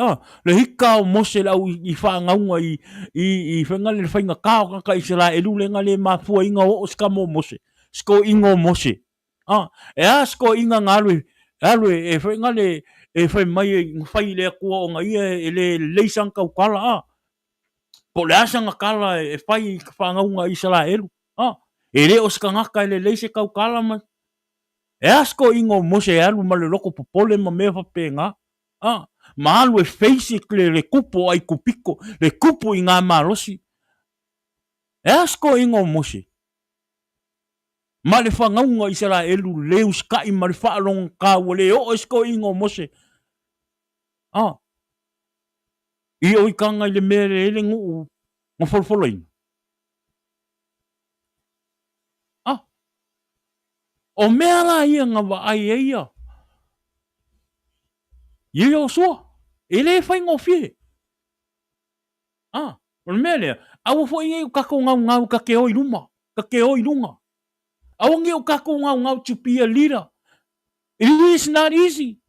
le hika o mose la I whaangaunga I whengale le whainga ka o kaka Israel le ngale mafua inga o skamo mose. Sko inga o mose. Sko inga ngalwe e whengale e whai mai whai le kua o ngai e le leisang kau kala. Po le asanga kala e whai whaangaunga Israel. E le o skangaka le leise kau kala ma. Sko inga o mose alu ma le loko popole ma mea whapenga. Ma alu e basically le kupo ai kupiko, le kupo I ngā marosi. Sko inga o mose. Ma le whangaunga Israelu leu skai ma le whaalong kāua le o sko inga o mose. I o I kanga I le mere ele ngu ngā wholwholoina. O mea la ia ngā wa ai eia. Ia Yosua. E le whai ngofie. O le mea lea. Awa fo inge kako ngau ka ke o I luma. Ka ke o I lunga. Awa nge o kako ngau to be a leader. It is not easy.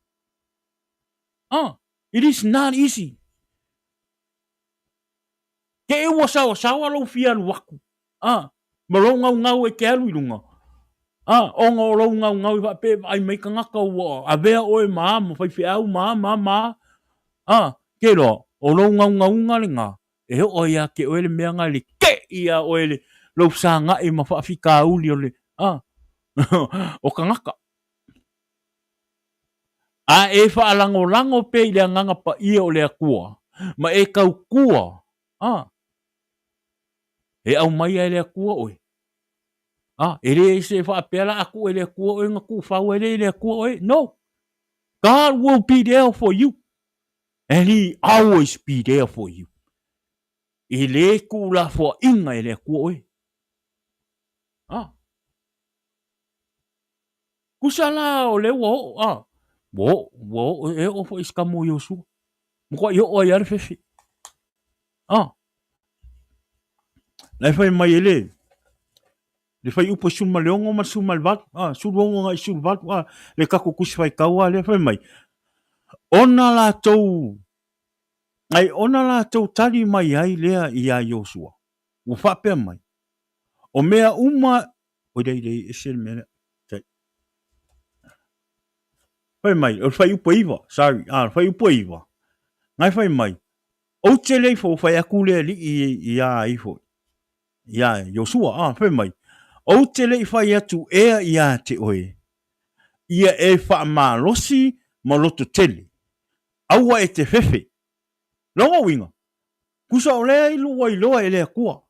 It is not easy. Ke e wa sawa lo fia luaku. Maro ngau e ke alu I lunga. O ngā rau ngau I whape ai mai ka ngaka ua. A vea oe maa, mo whai whiau maa. Ke roa, o rau ngau ngale ngā. E o ia ke oe le mea ngā le ke ia oe le lau sa ngai ma whaafika uli o le. O ka ngaka. E whaalango pe I le nganga pa ia o le akua. Ma e kau kua. E au mai ai le akua oe. Ele se whaapela aku ele akua oe ngā ku whau ele akua oe. No. God will be there for you. And He always be there for you. Ele ku la for inga ele akua oe. Kusala o le wo. Wo e o fo iskamo Yosua. Mko yo o yar fefe. Lai fai mai ele. Le fai upo suma leongo ma suma lvat. Surongo ngai sulvat. Le kako kusi fai kaua le fai mai. ona lātou, ai ona lātou tali mai ai lea i a Iosua. Ua whapea mai. O mea uma, o rei, ese mea, whai mai, o whai upa iwa, sorry, whai upa iwa. Ngai whai mai, o te leifo whai aku lea li i a ifo, i a Iosua, whai mai, o te lei whai atu ea i a te oe, ia e wha maa losi ma loto tele, aua e te whewhe, longa winga, kusa o lea ilu wailoa e lea kua,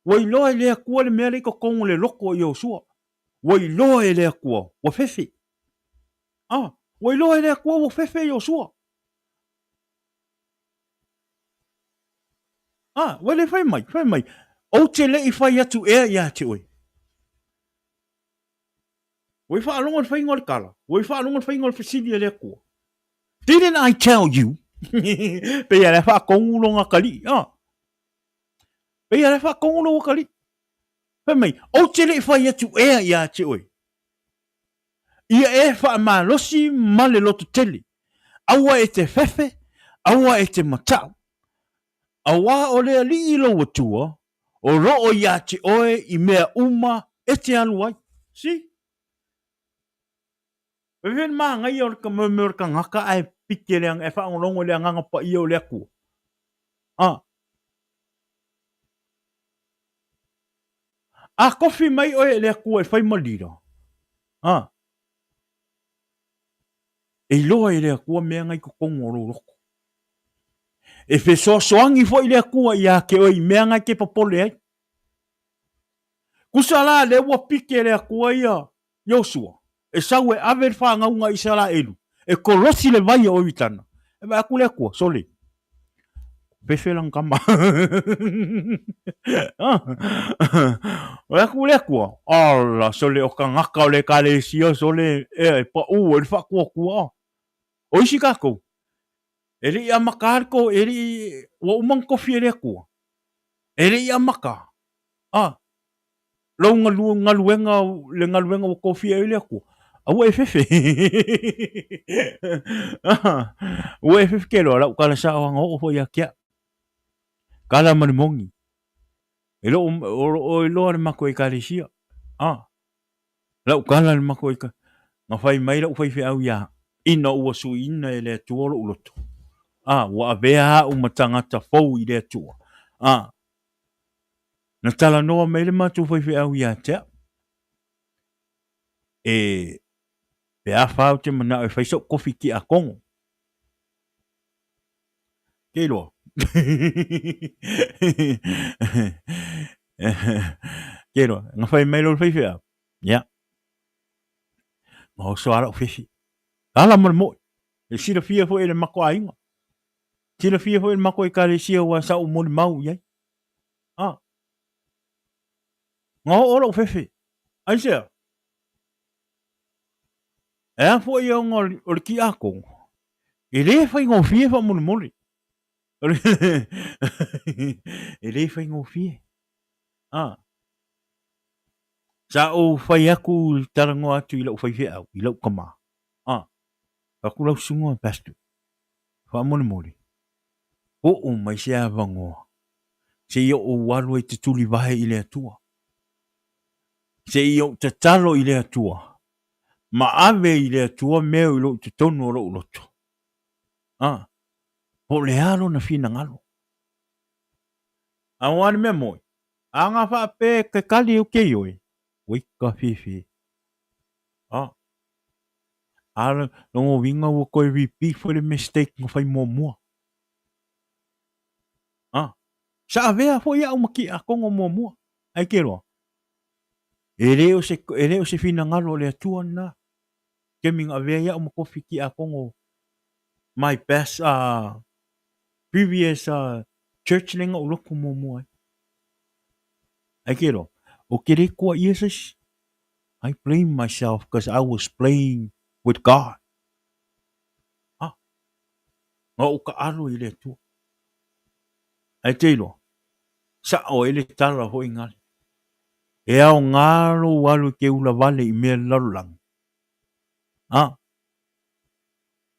wailoa e lea kua le mea reiko kongo le loko i Iosua, wailoa e lea kua, wa whewhe, wailoa e lea kua wa whewhe i Iosua, wale whai mai, o te lei whai atu ea i a te oe, wai wha alonga le whai ngore kala, wai wha alonga le whai ngore whasidi e lea kua, didn't I tell you, pe ia le wha kongo longa kali, pe ia le wha kongo longa kali, whai mai, o te lei whai atu ea i a te oe, ia e wha maa losi ma le loto tele, aua e te whewhe, aua e te matau, aua o lea li i lo watua, o roo ia te oe i mea uma e te aluai. Si? Wewen maa ngai o ka mea ka ngaka ai pike leang e wha ngolongo lea nganga pa i o lea kua. Kofi mai oe lea kua e whai malira. E loa e lea kua mea ngai ko kongo ro loko. E whe soangi fo i lea kua i a ke oi mea ngai ke papole ai. Kusala le ua pike lea kua ia Iosua. E sau e ave wha ngaunga i sala elu. E kolosi le vai o itana. E mai aku lea kua, sole. Pefe lang kama. O aku lea kua. Ala, sole o ka ngaka o le kale sia sole. E pa u, e wha kua kua. O isi kako. Eri ia makarko, eri wa umang kofi eri aku. Eri ia maka. Lau ngaluenga, le ngaluenga wa kofi eri aku. Awa e fefe. Ua e fefe kero, lau kala sa o ngoko fo ia kia. Kala manimongi. Elo o ilo ane mako e kare sia. Lau kala le mako e ka. Nga whai mai lau whai fe au ia. Ina ua su ina e lea tuolo uloto. Wa avea umatangata fau i lea tua. Na tala noa mai le matu whai fe au ia tea. Pe a whau te mana e whaisau kofi ki a kongo. Kei loa. Kei loa. Nga whai mai lo whai fe au. Ia. Nga o soara o wheshi. Ala mara moi. E sira fia fo e le mako a inga. Sira fia fo e le mako e kare sia wa sa o mori mau iai. Nga o ora o wheshi. Aisea. E a fo i au ngā o le ki a kongo. E le whai ngō fie wha mori mori. E le whai ngō fie. Sa o whai aku tarango atu i lau whai whai au. I lau kama. Aku lau sungo pastu. Wha mori mori. O mai se a vangoa. Se i o walu e te tuli vahe i le atua. Se i o te talo i le atua. Ma ave i le atua meo i lo te tonu o lo uloto. Po le alo na fina ngalo. Awane mea moi. Anga wha pe ke kali o ke ioi. Wika fifi. Ala longo winga wo koe repeat for the mistake ngo fai mo mua. Sa avea fo ia umaki a kongo mo mua. Ai ke roa. Ere o se fina ngalo le atua na. Keming avea ia umakofi ki a kongo. My best previous church lenga uloko mo mua. Ai ke roa. O kere kua Jesus. I blame myself because I was playing with God. Nga o ka alo i le atua. Ai te ilo. Sa o ele tala ho ingali. E au ngaro walu ke ula vale i mea larulang.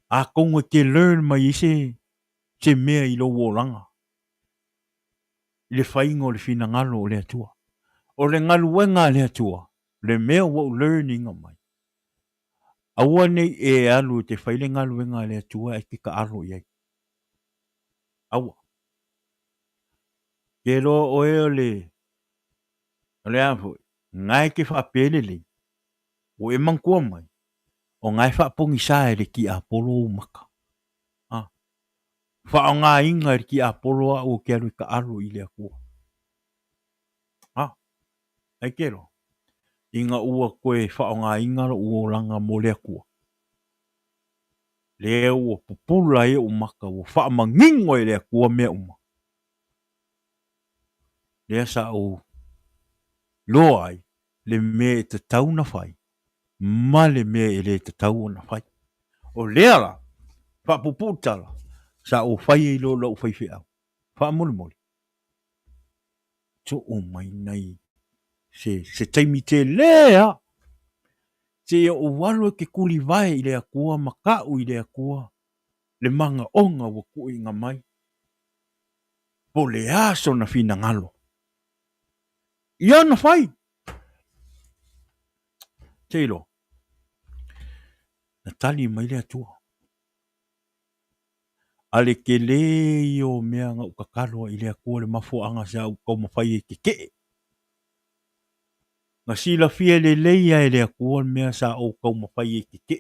A konga ke learn mai se mea I lo wolanga. I le whainga o le whina ngalo o le atua. O le ngalu wenga le atua. Le mea wo learning o mai. Aua nei e alu te whaile ngalu wenga le atua e ki ka alo iai. Aua. Ke lo o e o le afu. Ngai ke whapele le. O e mangkua mai. O ngai whapongi sae le ki a polo o maka. Whaonga inga ki a polo o ke alu ka alo I le akua. Ai kero. Inga ua koe whaonga inga ro ua langa mo le akua. Le ua pupula e o maka o whaamangingo e le akua mea uma. Le asa o loai le me te tau na whai. Ma le me e le te tau na whai. O leala, whaapuputala, sa o whai e lo lau whai whi au. Whaamole mole. So o mai nei. Se taimi te lea. Se o walo ke kuli vai I le akua, makau I le akua. Le manga onga wa ku inga mai. Po le aso na fina ngalo. Ia na whai. Teilo. Na tali mai le atua. Ale ke le o mea nga ukakalo I le akua le mafu anga sa u kau mawhai e ke ke. Nga sila fia le leia e le akua mea sa o kau mawhai e ke ke.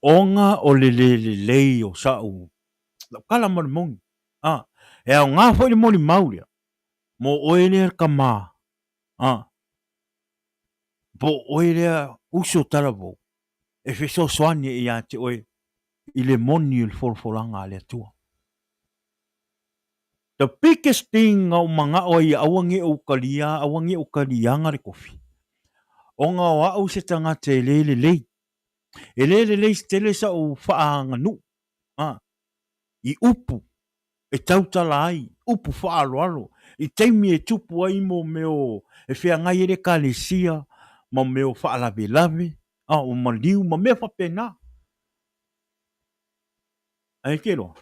Onga o le lei o sa u. Kala mo le mongi. E au ngā whai le moli maulia. Mo oelea ka maa. Po oelea uso talavou. E wheso soani e ia te oe. I le moni il folfolanga le atua. The biggest thing ngau manga o I awangi o kalianga le kofi. O ngā wau se tangata e le lei. E le lei stele sa o whaanga nu. I upu. E tautala ai. Upu whaalo alo. I teimi e tupu ai mo meo. E whea ngai ere ka le sia. Ma meo whaalawe lave. O maliu ma mea whapena. Ai kero.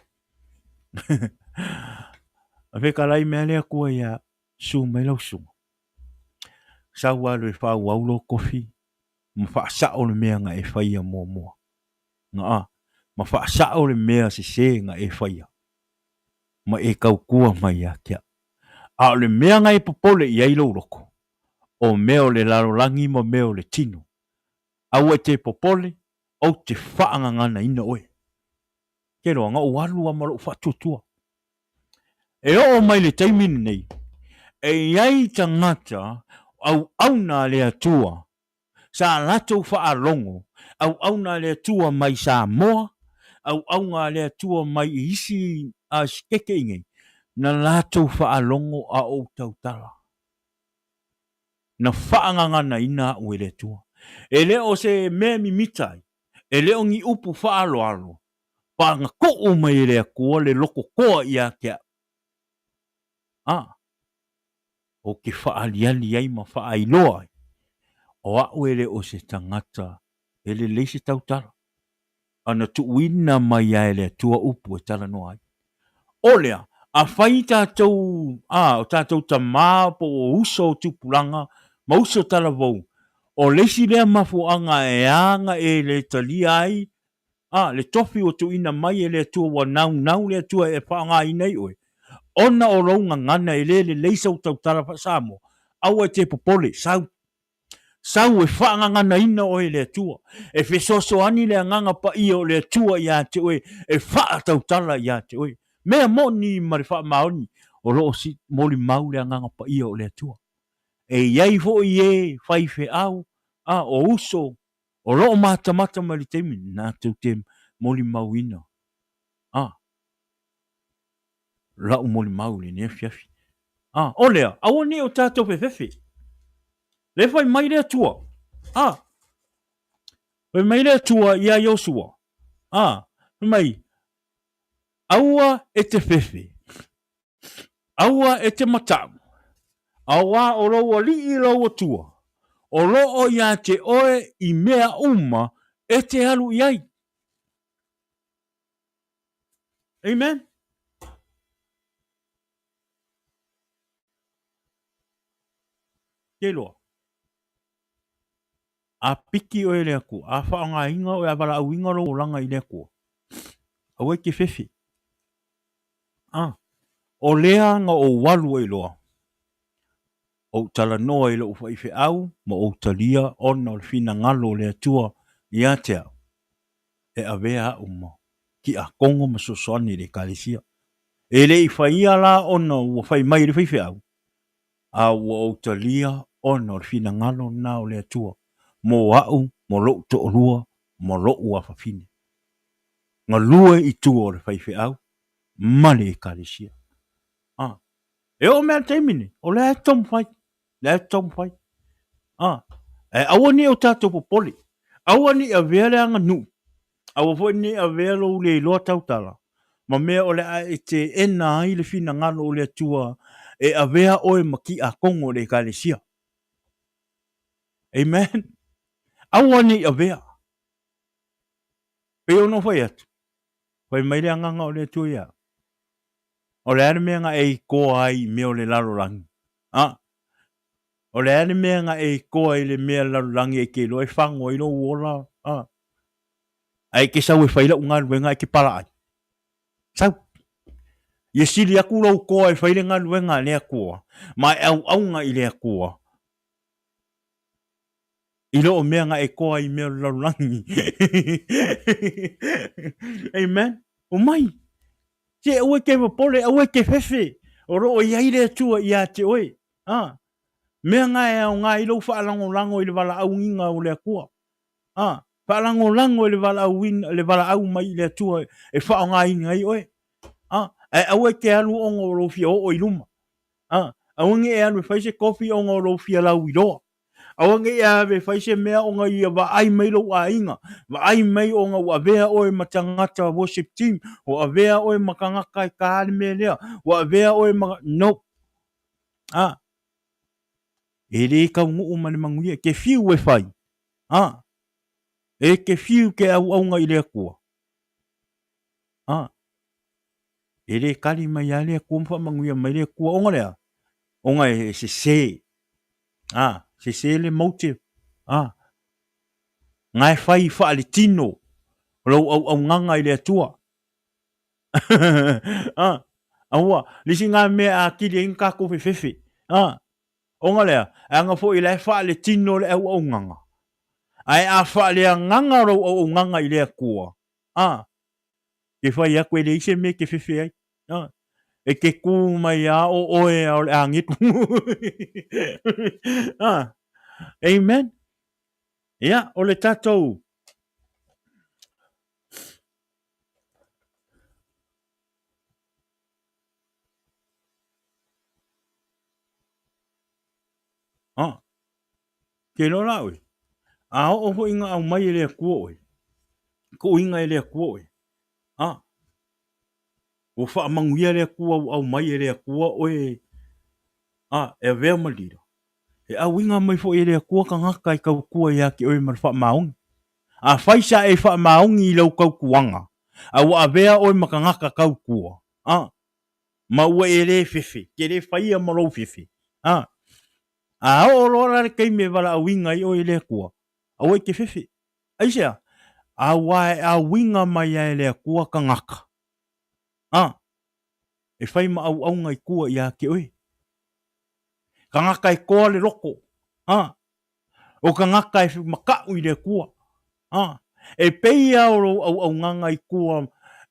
A whekalai mea lea kua ia su mai lau sunga. Sau alu e whau aulo kofi. Ma whaasao le mea nga e whaia mua mua. Nga ma whaasao le mea se nga e whaia. Ma e kau kua mai a kia. A le mea nga e popole i ailo roko. O meo le larolangi ma meo le tino. Au e te popole. O te whaanga ngana ina oe. Kero nga o alu amaro whatutua. E o mai le taimini nei. E iai tangata au na le atua. Sa lato whaalongo. Au na le atua mai sa moa. Au nga le atua mai isi a skeke inge. Na lato whaalongo a o tautala. Na whaangangana ina ue le atua. E leo se mea mimitai. E leo ngi upu whaalo alo. Pa nga ko mai le akua le loko koa ia kia. O ke whaaliali ai ma whaailoa. O auele o se tangata. Ele leise tautara. Ana tu wina mai aele tua upu e tala no ai. Olea, a whai tātou, o tātou ta māpo o uso o tupulanga, ma uso tala vau. O leisi lea mafu anga e anga e le talia ai, le tofi o tu ina mai e le tua wa nau le tua e whaanga inei oe. Ona o raunga ngana e le leisa o tautara pa samo. Au e te popole, sau e whaanga ngana ina oe le tua. E whesoso ani le nganga pa i o le tua ia te oe. E wha tautala ia te oe. Mea mo ni mare wha maoni. O loo si moli mau le nganga pa i o le tua. E iai fo i e whaife au. O uso. O loo mata mali temi. Nā tau te moli mau ina. Lau moli mau le ne fiafi. O lea. Awa ne o tātou whewhewe. Le fai mai le tua. Fai mai le tua ia Yosua. Mai. Aua e te whewhe. Aua e te matamu. Aua o roa li I roa tua. O roa ia te oe I mea uma e te halu iai. Amen. Ke loa. A piki o e lea kua. A whaanga inga o e awara au inga ro langa i lea kua. Au e ke whewhi. O lea nga o walu e loa. O tala noa i lo ufa ife au, ma o talia ona o fina ngalo lea tua i atea. E avea uma. Ki a kongo ma sosoani le kalisia. E le i whaia la ona ua whai mai le whaife au. A ua o talia ona o fina ngalo na o lea tua. Mo au, mo lo to o lua, mo lo ua whawhine. Nga lua i tua o le whaife au, male e kalisia. E o mea teimine, o lea tom whai. Lea tom whai. E awa ni o tato popoli. Awa ni a vele anga nu. Awa fo ni a vele o le loa tautala. Ma mea o le a e te ena ai le fina ngalo o le tua e a vea oe maki a kongo le kalisia. Amen. Awa ni a vea. Pe ono fai atu. Fai mai le anganga o le tua ia. O le ane mea nga e koa ai mea o le lalo rangi. O le ane mea nga e koa i le mea lalo rangi e ke lo e whango i lo uola. Ai ke sau e whaila unga luenga e ke para ai. Sau. Ye sili aku lau koa e whaile ngā luenga lea koa. Mai au aunga i lea koa. I lo o mea nga e koa i mea lalo rangi. Amen. O mai. Se ue ke wapole, ue ke whewhe. O ro o iai lea tua i a te oe. Mea ngā e au ngā i lau whaalango lango i le wala au inga o lea koa. Whaalango lango i le wala au win, le wala au mai i lea tua e whao ngā inga i oe. E au e ke alu o ngā rofia o i luma. Awange e alu e whaise kofi o ngā rofia lau i loa. Awange e awe whaise mea o ngā ia wa ai mai lau a inga. Wa ai mai o ngā wa vea oe matangata worship team. O a vea oe makangaka i ka hali mea lea. Wa a vea oe maka... No. E re ka ngu mani manguia. Ke fiu e whai. E ke fiu ke au aunga i lea kua. E re kari mai a lea kua mwha manguia mai lea kua onga lea. Onga e se se. Se se le motive. Ngai whai wha le tino. Rau au nganga i lea tua. Aua. Lisi ngā mea a kiri e ngā kofi whewhi. Onga lea. E anga fo i lea wha le tino le au nganga. Ai a wha lea nganga rau au nganga i lea kua. Ke whai a koe le ise me ke whewhi ai. E ke kū mai a o oe a o le angitu. Amen. Ia, o le tatou. Ke no la oe. A o ho inga au mai le kua oe. Ko inga le kua oe. O wha manguia le kua au mai le kua oe. E vea malira. E au inga mai fo le kua ka ngaka i kau kua ia ki oe mar wha maungi. A whaisa e wha maungi i lau kau kuanga. A wa vea oe maka ngaka kau kua. Ma ua e le whiwhi. Ke le whaia marau whiwhi. A o rora le kei me wala a winga i oe le kua. A oe ke whiwhi. Aisea. A wae a winga mai a le kua ka ngaka. E whai ma au au ngai kua i a ke oe. Ka ngaka i koa le roko. O ka ngaka e makau i le kua. E pei au au nganga i kua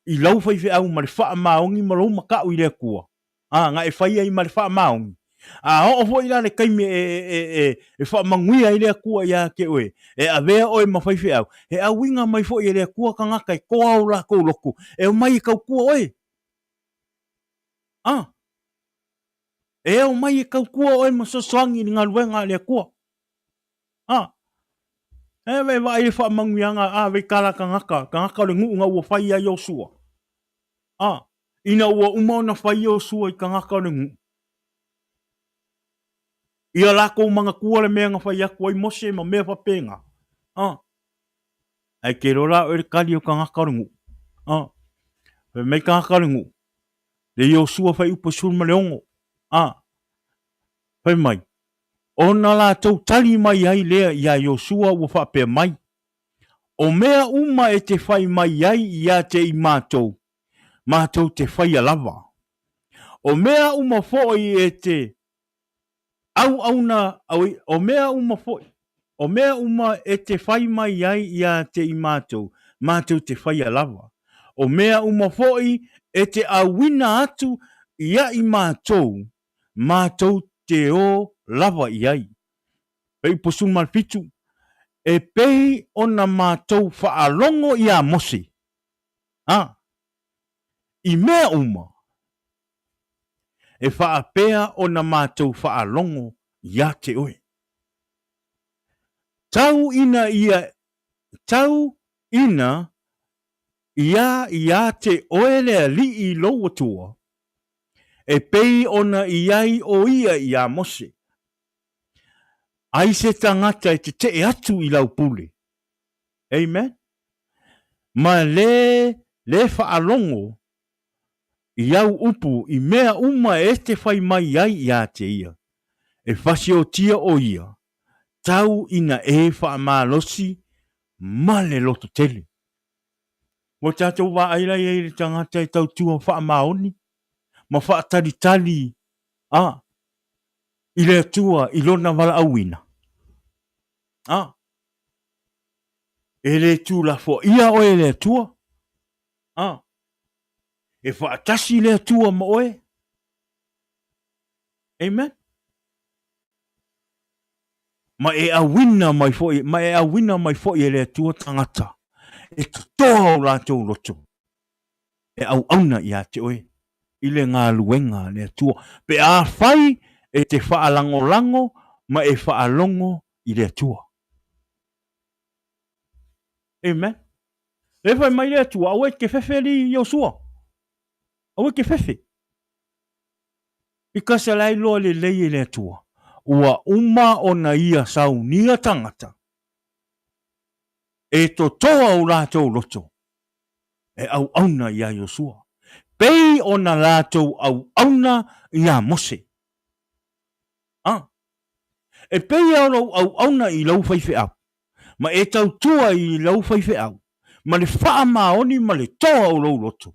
i lau whaiwhi au ma le wha maongi ma lau makau i le kua. Nga e whai ai ma le wha maongi. O fo i la le kaime e wha manguia i le kua i a ke oe. E a vea oe ma whaiwhi au. E a winga mai fo i le kua ka ngaka i koa au la kou loko. E o mai i kau kua oe. E o mai i kau kua oe ma sosoangi ni ngā luenga le kua. E wei wa i wha manguianga wei kala ka ngaka le ngu ngā ua whai a Yosua. Ina ua umona whai Yosua i ka ngaka le ngu. Ia lako mga kua le mea ngā whai aku ai mose ma mea whapenga. Ai ke rora o le kari o ka ngaka le ngu. Mai kakalingu. Le Yosua fai upa sulma leongo. Fai mai. Ona la tau tali mai ai lea ia Yosua ua whape mai. O mea uma e te fai mai ai ia te i mātou. Mātou te fai a lava. O mea uma foi e te au na o mea uma foi. O mea uma e te fai mai ai ia te i mātou. Mātou te fai a lava. O mea uma foi e te awina atu ia i mātou. Mātou te o lava i ai. Pei posu malfitu. E pei ona mātou whaalongo i a mosi. I mea uma. E whaapea ona mātou whaalongo i a te oe. Tau ina ia te oe lea li i loa tua. E pei ona iai o ia i a mose. Ai se tangata e te atu i lau pule. Amen. Ma le whaalongo i au upu i mea uma e te whai mai ai i a te ia. E whasi o tia o ia. Tau ina e whaamalosi ma le loto tele. Mo tātou wā aira i le tangata e tau tua whaamaoni. Ma whaatari-tali. I le tua i lona wala auina. E le tu la fo ia o e le tua. E whaatasi le tua ma oe. Amen. Ma e awina mai fo i le tua tangata. E toa o rātou roto. E au auna i a te oe. I le ngā luenga le tua. Pe a whai e te whaalango ma e whaalongo i le tua. Amen. Le whai mai le tua, au e ke whewhe li Yosua. Au e ke whewhe. Ika se lai loa le lei le tua. Ua uma o na ia sau nia tangata. E to toa o rātou roto. E au auna i a Yosua. Pei o na rātou au auna i a Mose. E pei au auna i lau whaiwhi au. Ma e tau tua i lau whaiwhi au. Ma le wha maoni ma le toa o lau roto.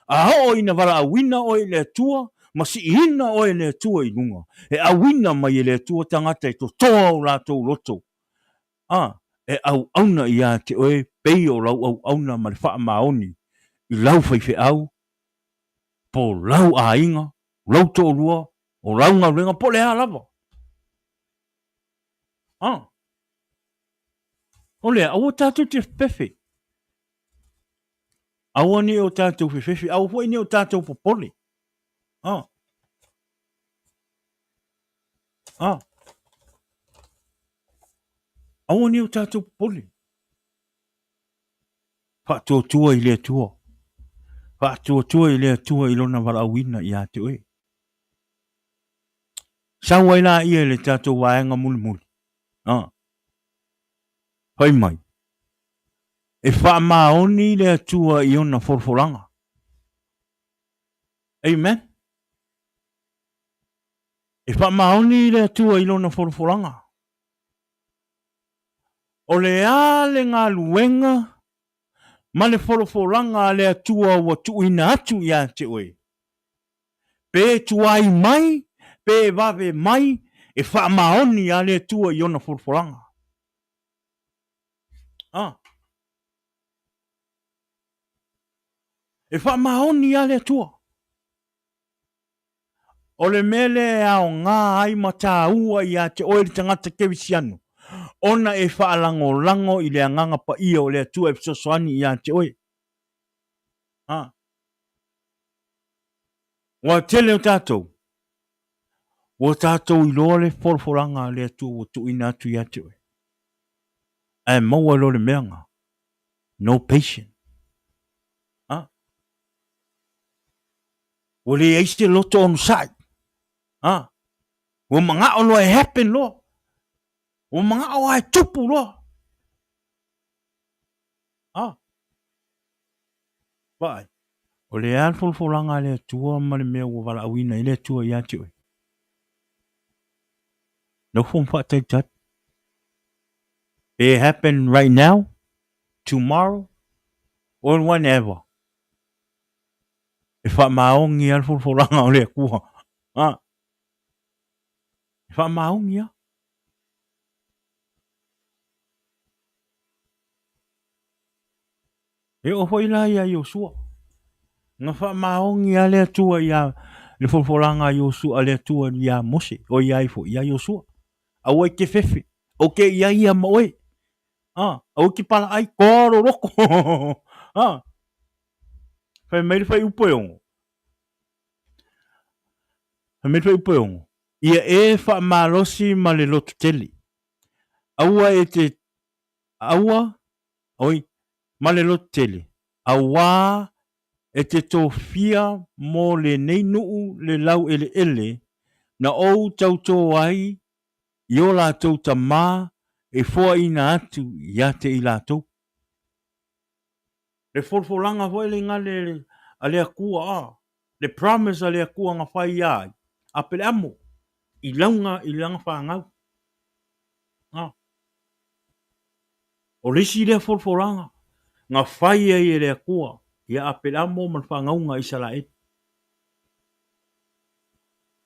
A ho ina wala awina o i le tua. Ma si ina o i le tua i nunga. E awina mai i le tua tangata i to toa o rātou roto. E au auna i a te oe. Pei o lau au auna ma le wha maoni. I lau whaiwhi au. Po lau a inga. Lau to rua. O lau ngā renga po le halawa. O lea, awa tātou te whewhi. Awa ni o tātou whewhi. Awa hoi ni o tātou popole. Awa ni o tātou popole. Whātua i lea tua. Whātua i lea tua i lona wala awina i a te oe. Sawa i la ia le tātou waenga muli muli. Pai mai. E wha maoni le atua i ona forforanga. Amen. E wha maoni le atua i ona forforanga. O le a le ngā luenga, ma le forforanga le atua wa tuina atu i a te oe. Pe tuai mai, pe vave mai, e wha maoni a le atua i ona forforanga. E wha maoni a le tua. O le mele au ngā ai mata ua i a te oe tangata kewisiano. Ona e wha lango i le anganga pa ia o le tua e fisosoani i a te oe. Wa tele o tātou. Wa tātou i loa le forforanga le tua o tu ina atu i a te oe. E maua lo le meanga. No patient. O le eiste loto onu sai. O mga o lo e happen lo. O mga o ai tupu lo. Vai. O le alfolfolanga le tua ma le mea ua walaauina i le tua ia te oe. No fum whaatai. It happen right now, tomorrow, or whenever. E whaamaongi alfolfolanga o le kua. E whaamaongi a. E o hoila ia Yosua. Nga whaamaongi a le atua ia le folfolanga Yosua le atua ia Mose o ia ifo ia Yosua. Awa ke fefe. O ke ia maoe. Au ki pala ai koro roko. Fai mai fai upo yongo. Fai mai fai upo yongo. Ia e whaamalosi ma le lotu teli. Awa e te awa oi ma le lotu teli. Awa e te tofia mo le nei nuu le lau ele na ou tauto ai i o lātou ta mā e fua ina atu ia te i lātou. Le folfolanga foi le ngale ale akua le promise ale akua nga whai ai a pele amo i langa whangau. O risi le folfolanga nga whai ai e le akua ia a pele amo man whangau nga Israel.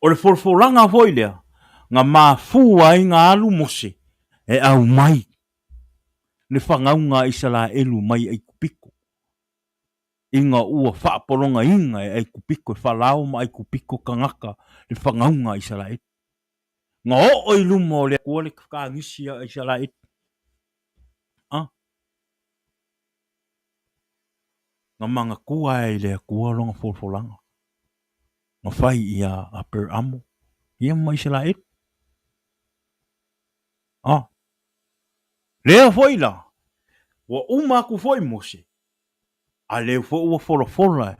O le folfolanga foi lea nga mafu ai nga alu Mose e au mai le whangau nga Israelu mai ai kupiko. Inga ua whaaporonga inga e ai kupiko e whalao ma ai kupiko kangaka le whangau nga Israel. Nga o i lumo le kua le kakangisi a Israel. Nga manga kua e le kua longa folfolanga. Nga whai ia a per amo. Ia ma Israel. Lea foi la. Wa umaku foi Mose. A le fo ua fola.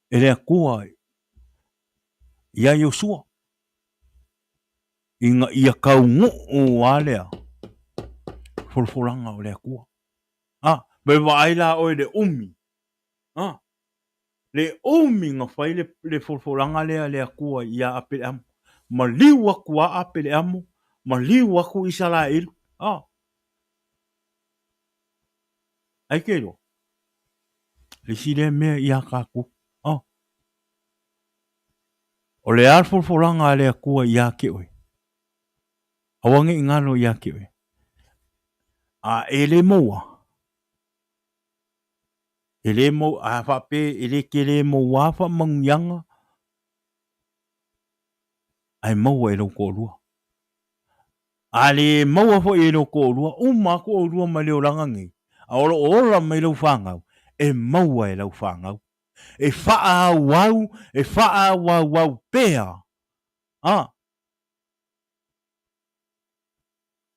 E le kua ia Yosua. Inga ia kaungu o alea. Folfolanga o le kua. Me waila o le umi. Le umi nga whai le folfolanga le kua ia apele amu. Ma liwa kua apele amu. Ma liwa ku Israel. Ai kero. Le sile mea ia kaku. O le alfolfolanga le kua ia ke oe. Awange ingalo ia ke oe. Ele moa. Ele mo a whape ele kele mo wafa mangyanga. Ai maua e loko rua. Ale maua fo e loko rua. Uma ko rua ma leo langa ngi. A ora mai lau whangau. E maua e lau whangau. E whaa wau. E whaa wau pea.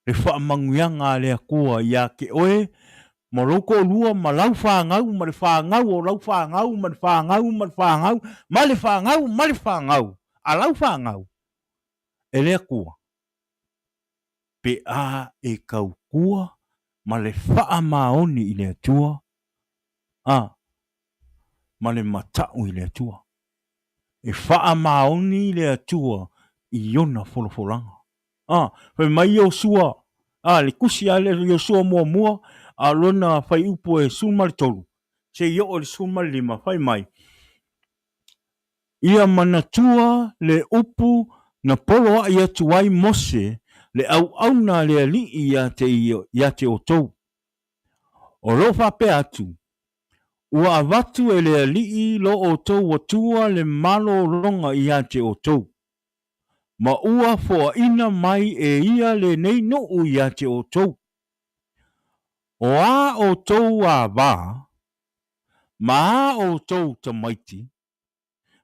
E whaa mangyanga lea kua ia ke oe. Ma loko lua ma lau whangau. Ma le whangau o lau whangau. Ma le whangau. Ma le whangau. Ma le whangau. Ma le whangau. A lau whangau. E lea kua. Pe a e kau kua. Ma le whaa maoni i lea tua. Ma le matau i lea tua. E whaa maoni i lea tua. I ona folfolanga. Pe mai Yosua. Le kusi ale Yosua mua. A lona whai upo e sumari tolu. Se i o le sumari lima. Whai mai. Ia manatua le upu na polo a ia tuai Mose le au na le ali ia te o tou. O lo whape atu. Ua avatu e le ali lo o tou watua le malo longa ia te o tou. Ma ua foa ina mai e ia le nei no u ia te o tou. O a o tou a va. Ma o tou tamaiti.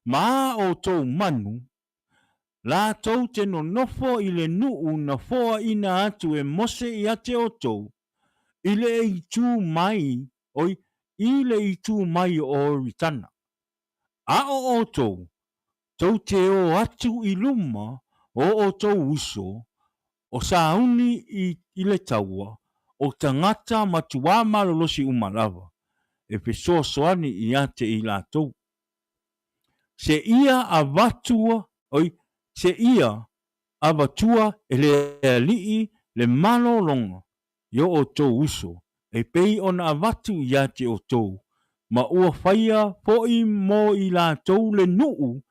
Ma o tou manu. La tou te no nofo i le nuu na foa ina atu e Mose i ate o tou. I le i tū mai, i le i tū mai o ritana. A o tou, tou te o atu i luma o tou uso, o sauni i le taua, o tangata matua malolosi umalawa. e pe soasoani ia te i lātou. Se ia a vatua, oi, se ia a vatua e le alii le malo longa, yo o tō uso, e pei ona a vatu ia te o tō, ma ua whaia foi mo i lātou le nuu,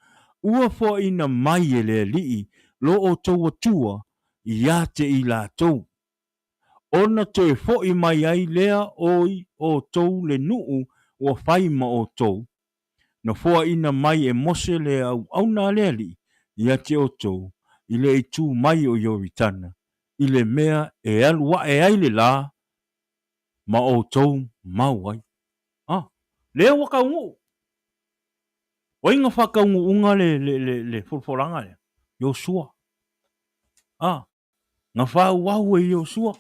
ua foi na mai e le alii, lo o tō atua, ia te i lātou. Ona te foi mai ai lea oi o tō le nuu, ua whai ma o tō. Na fua ina mai e mose le au na le ali, ia te o tō, i le i tū mai o Ioritana, i le mea e alua e ai le la, ma o tō mau ai. Lea waka ungu. Oinga whaka unga le fulforanga le. Yosua. Nga whau wau e Yosua.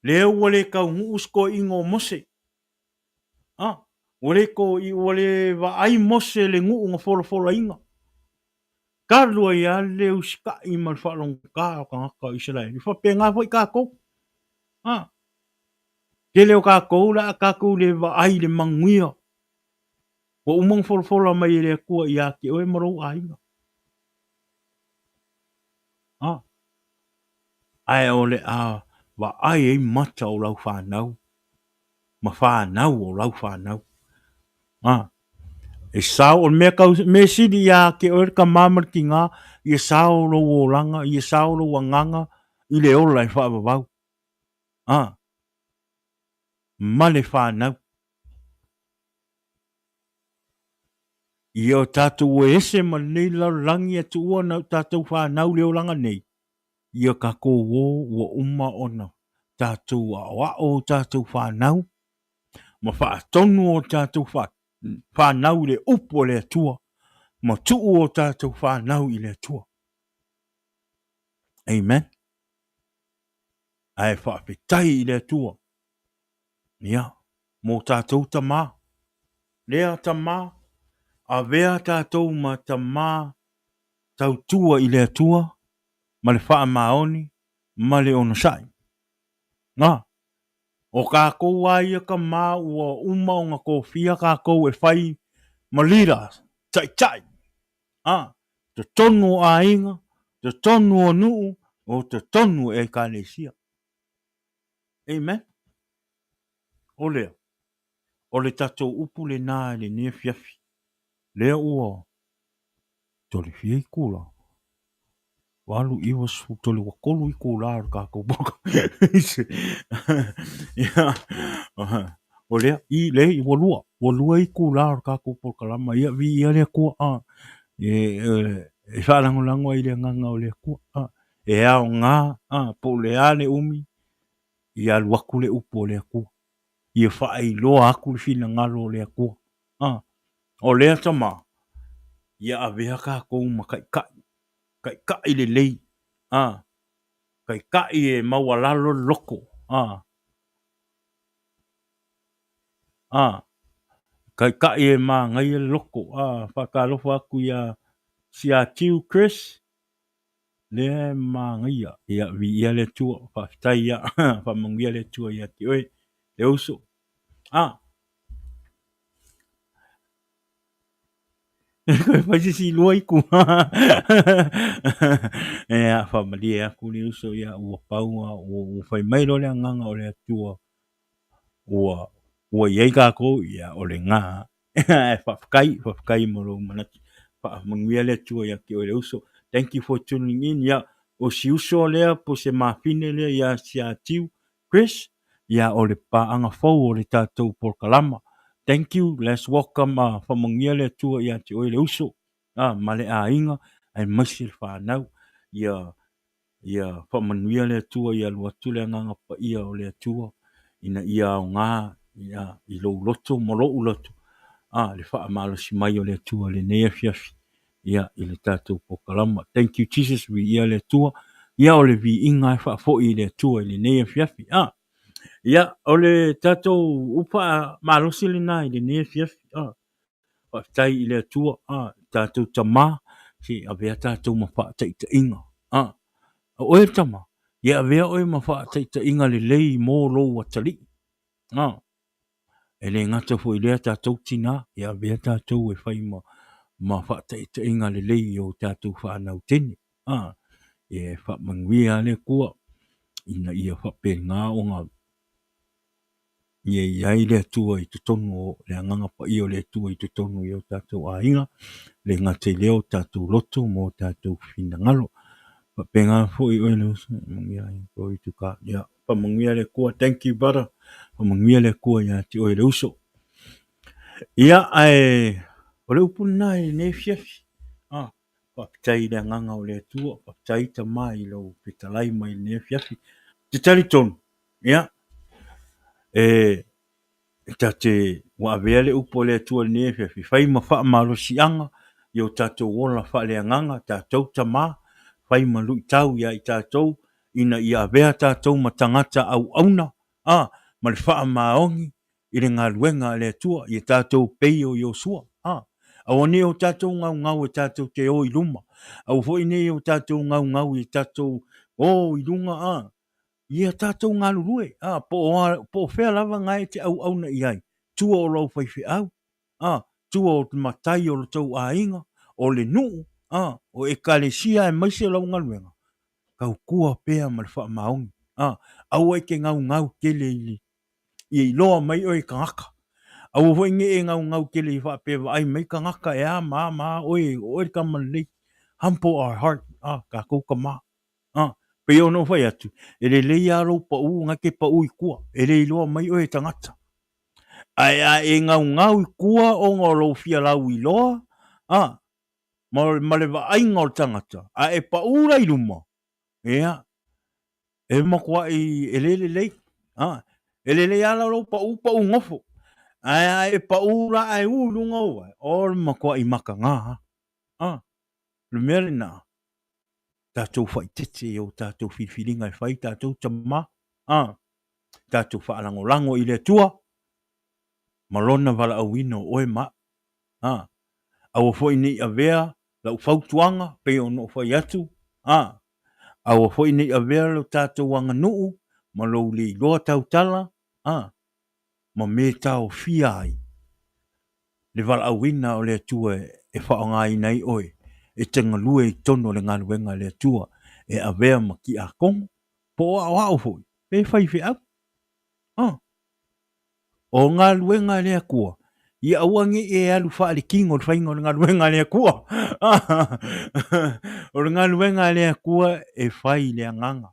Lea ua le kaungu usko ingo mose. Ule ko i ule wa ai mose le ngu nga fola inga. Karlua ia le uska i mal whalong ka ngaka Israel. I whapenga fo i kako. Ke leo kako la kako le wa ai le manguia. Wa umang fola mai le kua ia ke oe marau a inga. Ai ole a wa ai e mata o lau whanau. Ma whanau o lau whanau. E sao o mea kau me sidi ia ke oe ka mamar ki ngā i sao lo o langa, i sao lo wanganga i le ola i whaababau. Ma le whanau. I o tātou e ese ma nei lau langi atu ua na tātou whanau le o langa nei. I o kako o ua uma ona tātou a o tātou whanau. Ma wha tonu o tātou whanau le upo le atua. Ma tuu o tātou whanau i le atua. Amen. Ai wha petai i le atua. Ia, mō tātou tamā. Lea tamā. A vea tātou ma tamā tautua i le atua. Ma le wha maoni. Ma le onosai. O kākou ai ka mā ua uma o ngā kōwhia kākou e whai ma lira, tai. Te tonu o ainga, te tonu o nuu, o te tonu e kānesia. Amen. O lea. O le tatou upu le nā le nia fiafi. Lea ua. Tole fia i kula. Walu iwa su tole wakolu i kula ar kākou baka. O lea, i le i walua. Walua i kula ar kākou polkalama. Ia vi ia lea kua. E whalangolango i lea nganga o lea kua. E ao ngā. Po lea le umi. I aluaku le upo lea kua. Ia whaai loa aku le fina ngalo lea kua. O lea tama. Ia avea kākou ma kai. Kai le lei. Kai e mawalalo loko. Kai e ma ngai loko. Whakalofa aku ia sia tiu Chris. Le ma ngai ia vi ia le tua. Whaftai ia. Whamangia le tua ia ki oe. Le uso. Faz si lua iku. Whamalia aku le uso ia ua paua. Ua whai mairo le nganga o le tua. Ua iei kako ia o le ngā. Whafkai moro manaki. Whamangia le tua ia ki o le uso. Thank you for tuning in. Ia o si uso lea po se mawhine lea ia si atiu Chris. Ia o le paanga fau o le tātou porkalama. Thank you. Let's welcome whamangia le tua ia te oe le uso. Male a inga. Ai masil whanau. Ia whamangia le tua ia luatu le nganga pa ia o le tua. Ina ia o ngā. Ia i lo loto mo lo uloto. Le wha amalo si mai o le tua le nea fiafi. Ia i le tātou pokalama. Thank you Jesus. Vi ia le tua. Ia o le vi inga e wha fo i le tua i le nea fiafi. Ia o le tātou upa malosi le nai le nea fiafi. Tai i le tua. Tātou tamā. Si avea tātou mawha ta inga. O e tama. Ia vea oe ma wha taita inga le lei mō lo watali. E le ngata fo i lea tātou tina, ia vea tātou e whai ma wha taita inga le lei o tātou wha anau tene. E wha manguia le kua, ina ia wha pe ngā o ngā iai le tua i tutonu o le anganga pa i o le tua i tutonu i o tātou a inga, le ngata i leo tātou loto mo tātou whina ngalo. Pa pe ngā fo i oe le usa, manguia i glory to God. Ia, pa manguia le kua, thank you brother, pa manguia le kua ia ti oe le uso. Ia ai, o le upuna i ne fiafi. Pa pitai le anganga o le tua, pa pitai ta mai lo pitalai mai ne fiafi. Te tali tonu, ia, te wa avea le upo le tua ne fiafi, fai ma wha maro si anga, i o tātou wola wha le anganga, tātou ta ma, fai ma lui tau ia i tātou, ina ia avea tātou ma tangata au auna, ma le wha maongi, i le ngā luenga le tua, i tātou peio i o sua, au ne o tātou ngau e tātou te o i luma, au foi ne o tātou ngau i tātou o i lunga, ia tātou ngā lurue, po whea lava ngai te au na iai, tua o lau whaiwhi au, tua o te matai o tau a inga, o le nuu, o e kalesia e maise lau ngā luenga, kau kua pea ma le wha maongi, au e ke ngau kele ili, i loa mai o e kangaka, au hoi nge e ngau kele i wha pewa ai mai kangaka e a oe kamalei, humble our heart, ka kouka maa, pe ono fai atu, e le lei aro pa u ngake pa u i kua, e le iloa mai o e tangata. Ai e ngau i kua o ngā lo fia lau i loa, ma le wa ai ngā tangata, e pa u rai luma, ea, e makua i e le lei, e le lei ala lo pa u ngofo, e pa u ra ai u lunga ua, o makua i maka ngā, le mele na, tātou whai tete o tātou whiwhiringa e whai tātou tama, tātou whaalango i le tua, malona wala au ino oe ma, au fwoi ni a vea, lau whautuanga, pe ono whai atu, au fwoi ni a vea lau tātou wanga nuu, ma lau li loa tau tala, ma me tau fia ai, le wala au ina o le tua e whaonga i nei oe, e tenga lue i tono le ngā luenga le tua, e a vea ma ki a kong, po a wao hoi, pe whai whi au. O ngā luenga le kua, i awangi e alu wha le king o le whainga o ngā luenga le kua. O ngā luenga le kua e whai le nganga.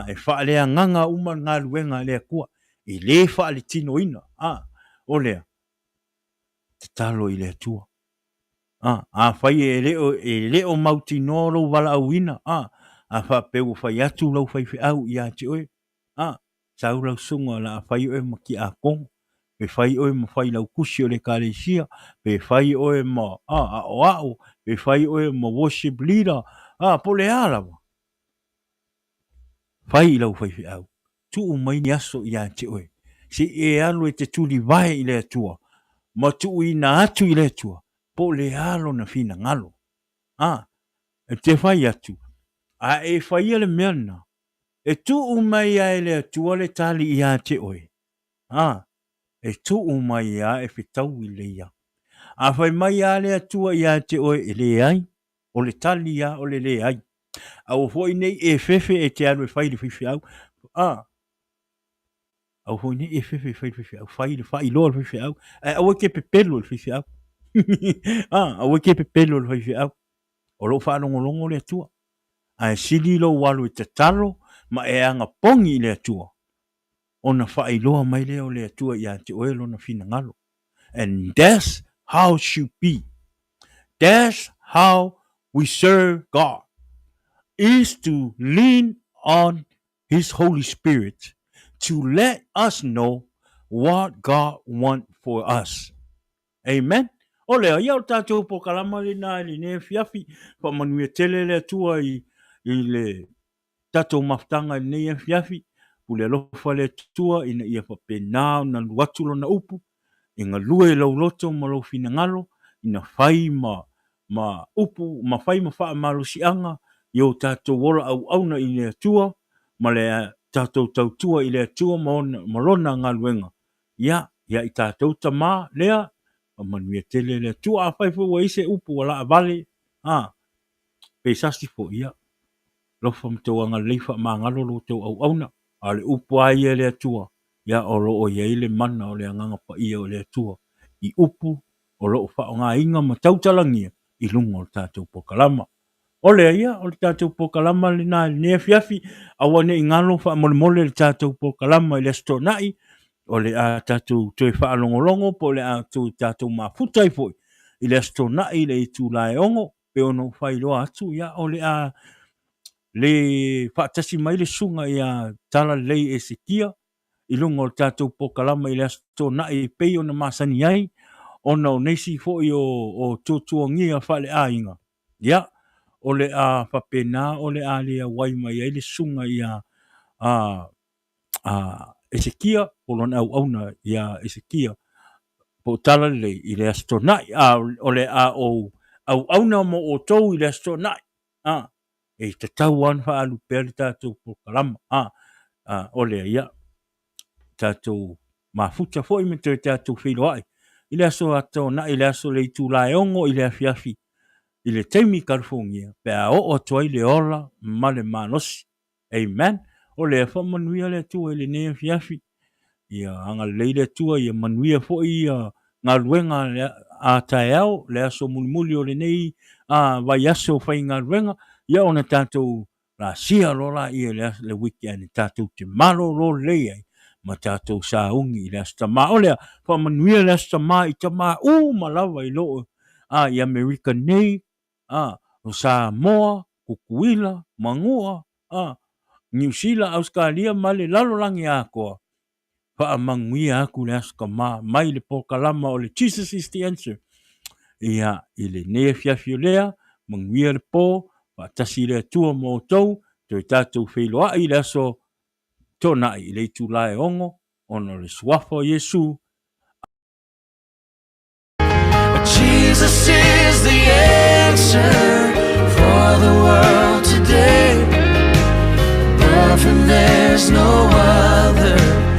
E wha le nganga uma ngā luenga le kua, e le wha le tino ina. O lea, te talo i le tua. Whai e leo mauti noro wala au ina, a wha peu whai atu lau whai whi au i ati oe, sau lau sunga la whai oe ma ki a kong, pe whai oe ma whai lau kusi o le kālesia, pe whai oe ma ao, pe whai oe ma worship leader, po le alawa, whai lau whai whi au, tu mai ni aso i ati oe, si e alu e te tuli vai i le atua, ma tu i na atu i le atua, po le alo na fina ngalo. E te whai atu. E whai ele meana. E tu umai a ele atua le tali i a te oe. E tu umai a e whitau i le ia. A whai mai a le atua i a te oe e le ai. O le tali a o le ai. A o hoi nei e fefe e te anu e whai le whiwhi au. A o hoi nei e fefe e whai le whiwhi au. Whai le whai loa le whiwhi au. A o ke pepelo le whiwhi au. A o ke pepelo le whiwhi au. O lo whanongo le atua. A sili lo walu te talo, ma e anga pongi le atua. O na whai loa mai leo le atua i a te oelo na fina ngalo. And that's how it should be. That's how we serve God. Is to lean on His Holy Spirit to let us know what God wants for us. Amen. O lea, iau tātou po kalama le nā li ne fiafi, pa manuia tele le atua i le tātou maftanga le ne fiafi, pu le alofa le atua ina ia pa penao na luatulo na upu, inga lue lau loto ma lau fina ngalo, ina whai ma upu, ma whai ma wha malo sianga, Io tātou ora au na i le tua, ma le tātou tautua i le tua malona ngā luenga. Ia i tātou tamā lea, manuia tele le tua a whaifu wa ise upu wala a vale, pe sasi fo ia. Lofa mtau anga leifa ma ngalo lo tau au na, ale upu a ia le tua, ia o lo o ia ile mana o le anganga pa ia o le tua, i upu o lo fa o ngā inga ma tautalangia, i lunga o tātou pokalama. O le ia, o le tātou pokalama le nā nea fiafi, awane i ngalo wha mole mole le tātou pokalama i le sto nai, o le a tātou tue wha alongolongo, po le a tātou mafutai foi, i le sto nai le i tū lai ongo, pe ono whai loa atu, ia, o le a le whaatasi mai le sunga i a tala lei e sikia, i lunga o tātou pokalama i le sto nai pei ona masani ai, ona o neisi foi o tūtuangia wha le a inga. Ia, o le a whapena, o le a lea waima i le sunga i a Ezekia, o lona au na i a Ezekia, po tala le i le astonai, o le a au na mo o tau i le astonai, e te tau an wha alu pere tātou po kalama, o le ia, tātou mafuta fo i me te tātou whiloai, i le aso ato na i le aso le i tū lai ongo i le afiafi, i le teimi California, pe a o toai le ola, ma le manosi. Amen. O le fa manuia le tua i le nea fiafi. Ia anga leile tua i manuia fo i ngā luenga a tae au, le aso mulimuli o le nei, vai aso fai ngā luenga, ia ona tātou la sia lola i le weekend, tātou te malo lo leia, ma tātou sa ungi i le astama. O le fa manuia le astama i tama malawa i loo, i America nei, o Samoa, Kukuila, Mangua, New Zealand, Australia, ma le lalolangi a koa. Wha manguia aku le aska mai le pokalama o le Jesus is the answer. Ia, i le nea fiafi o lea, manguia le po, wa tasi le tua mo tau, toi tātou whailoa i le aso tona i le tūlae ongo, ono le suafa o Yesu. Jesus is the answer for the world today. But from there's no other.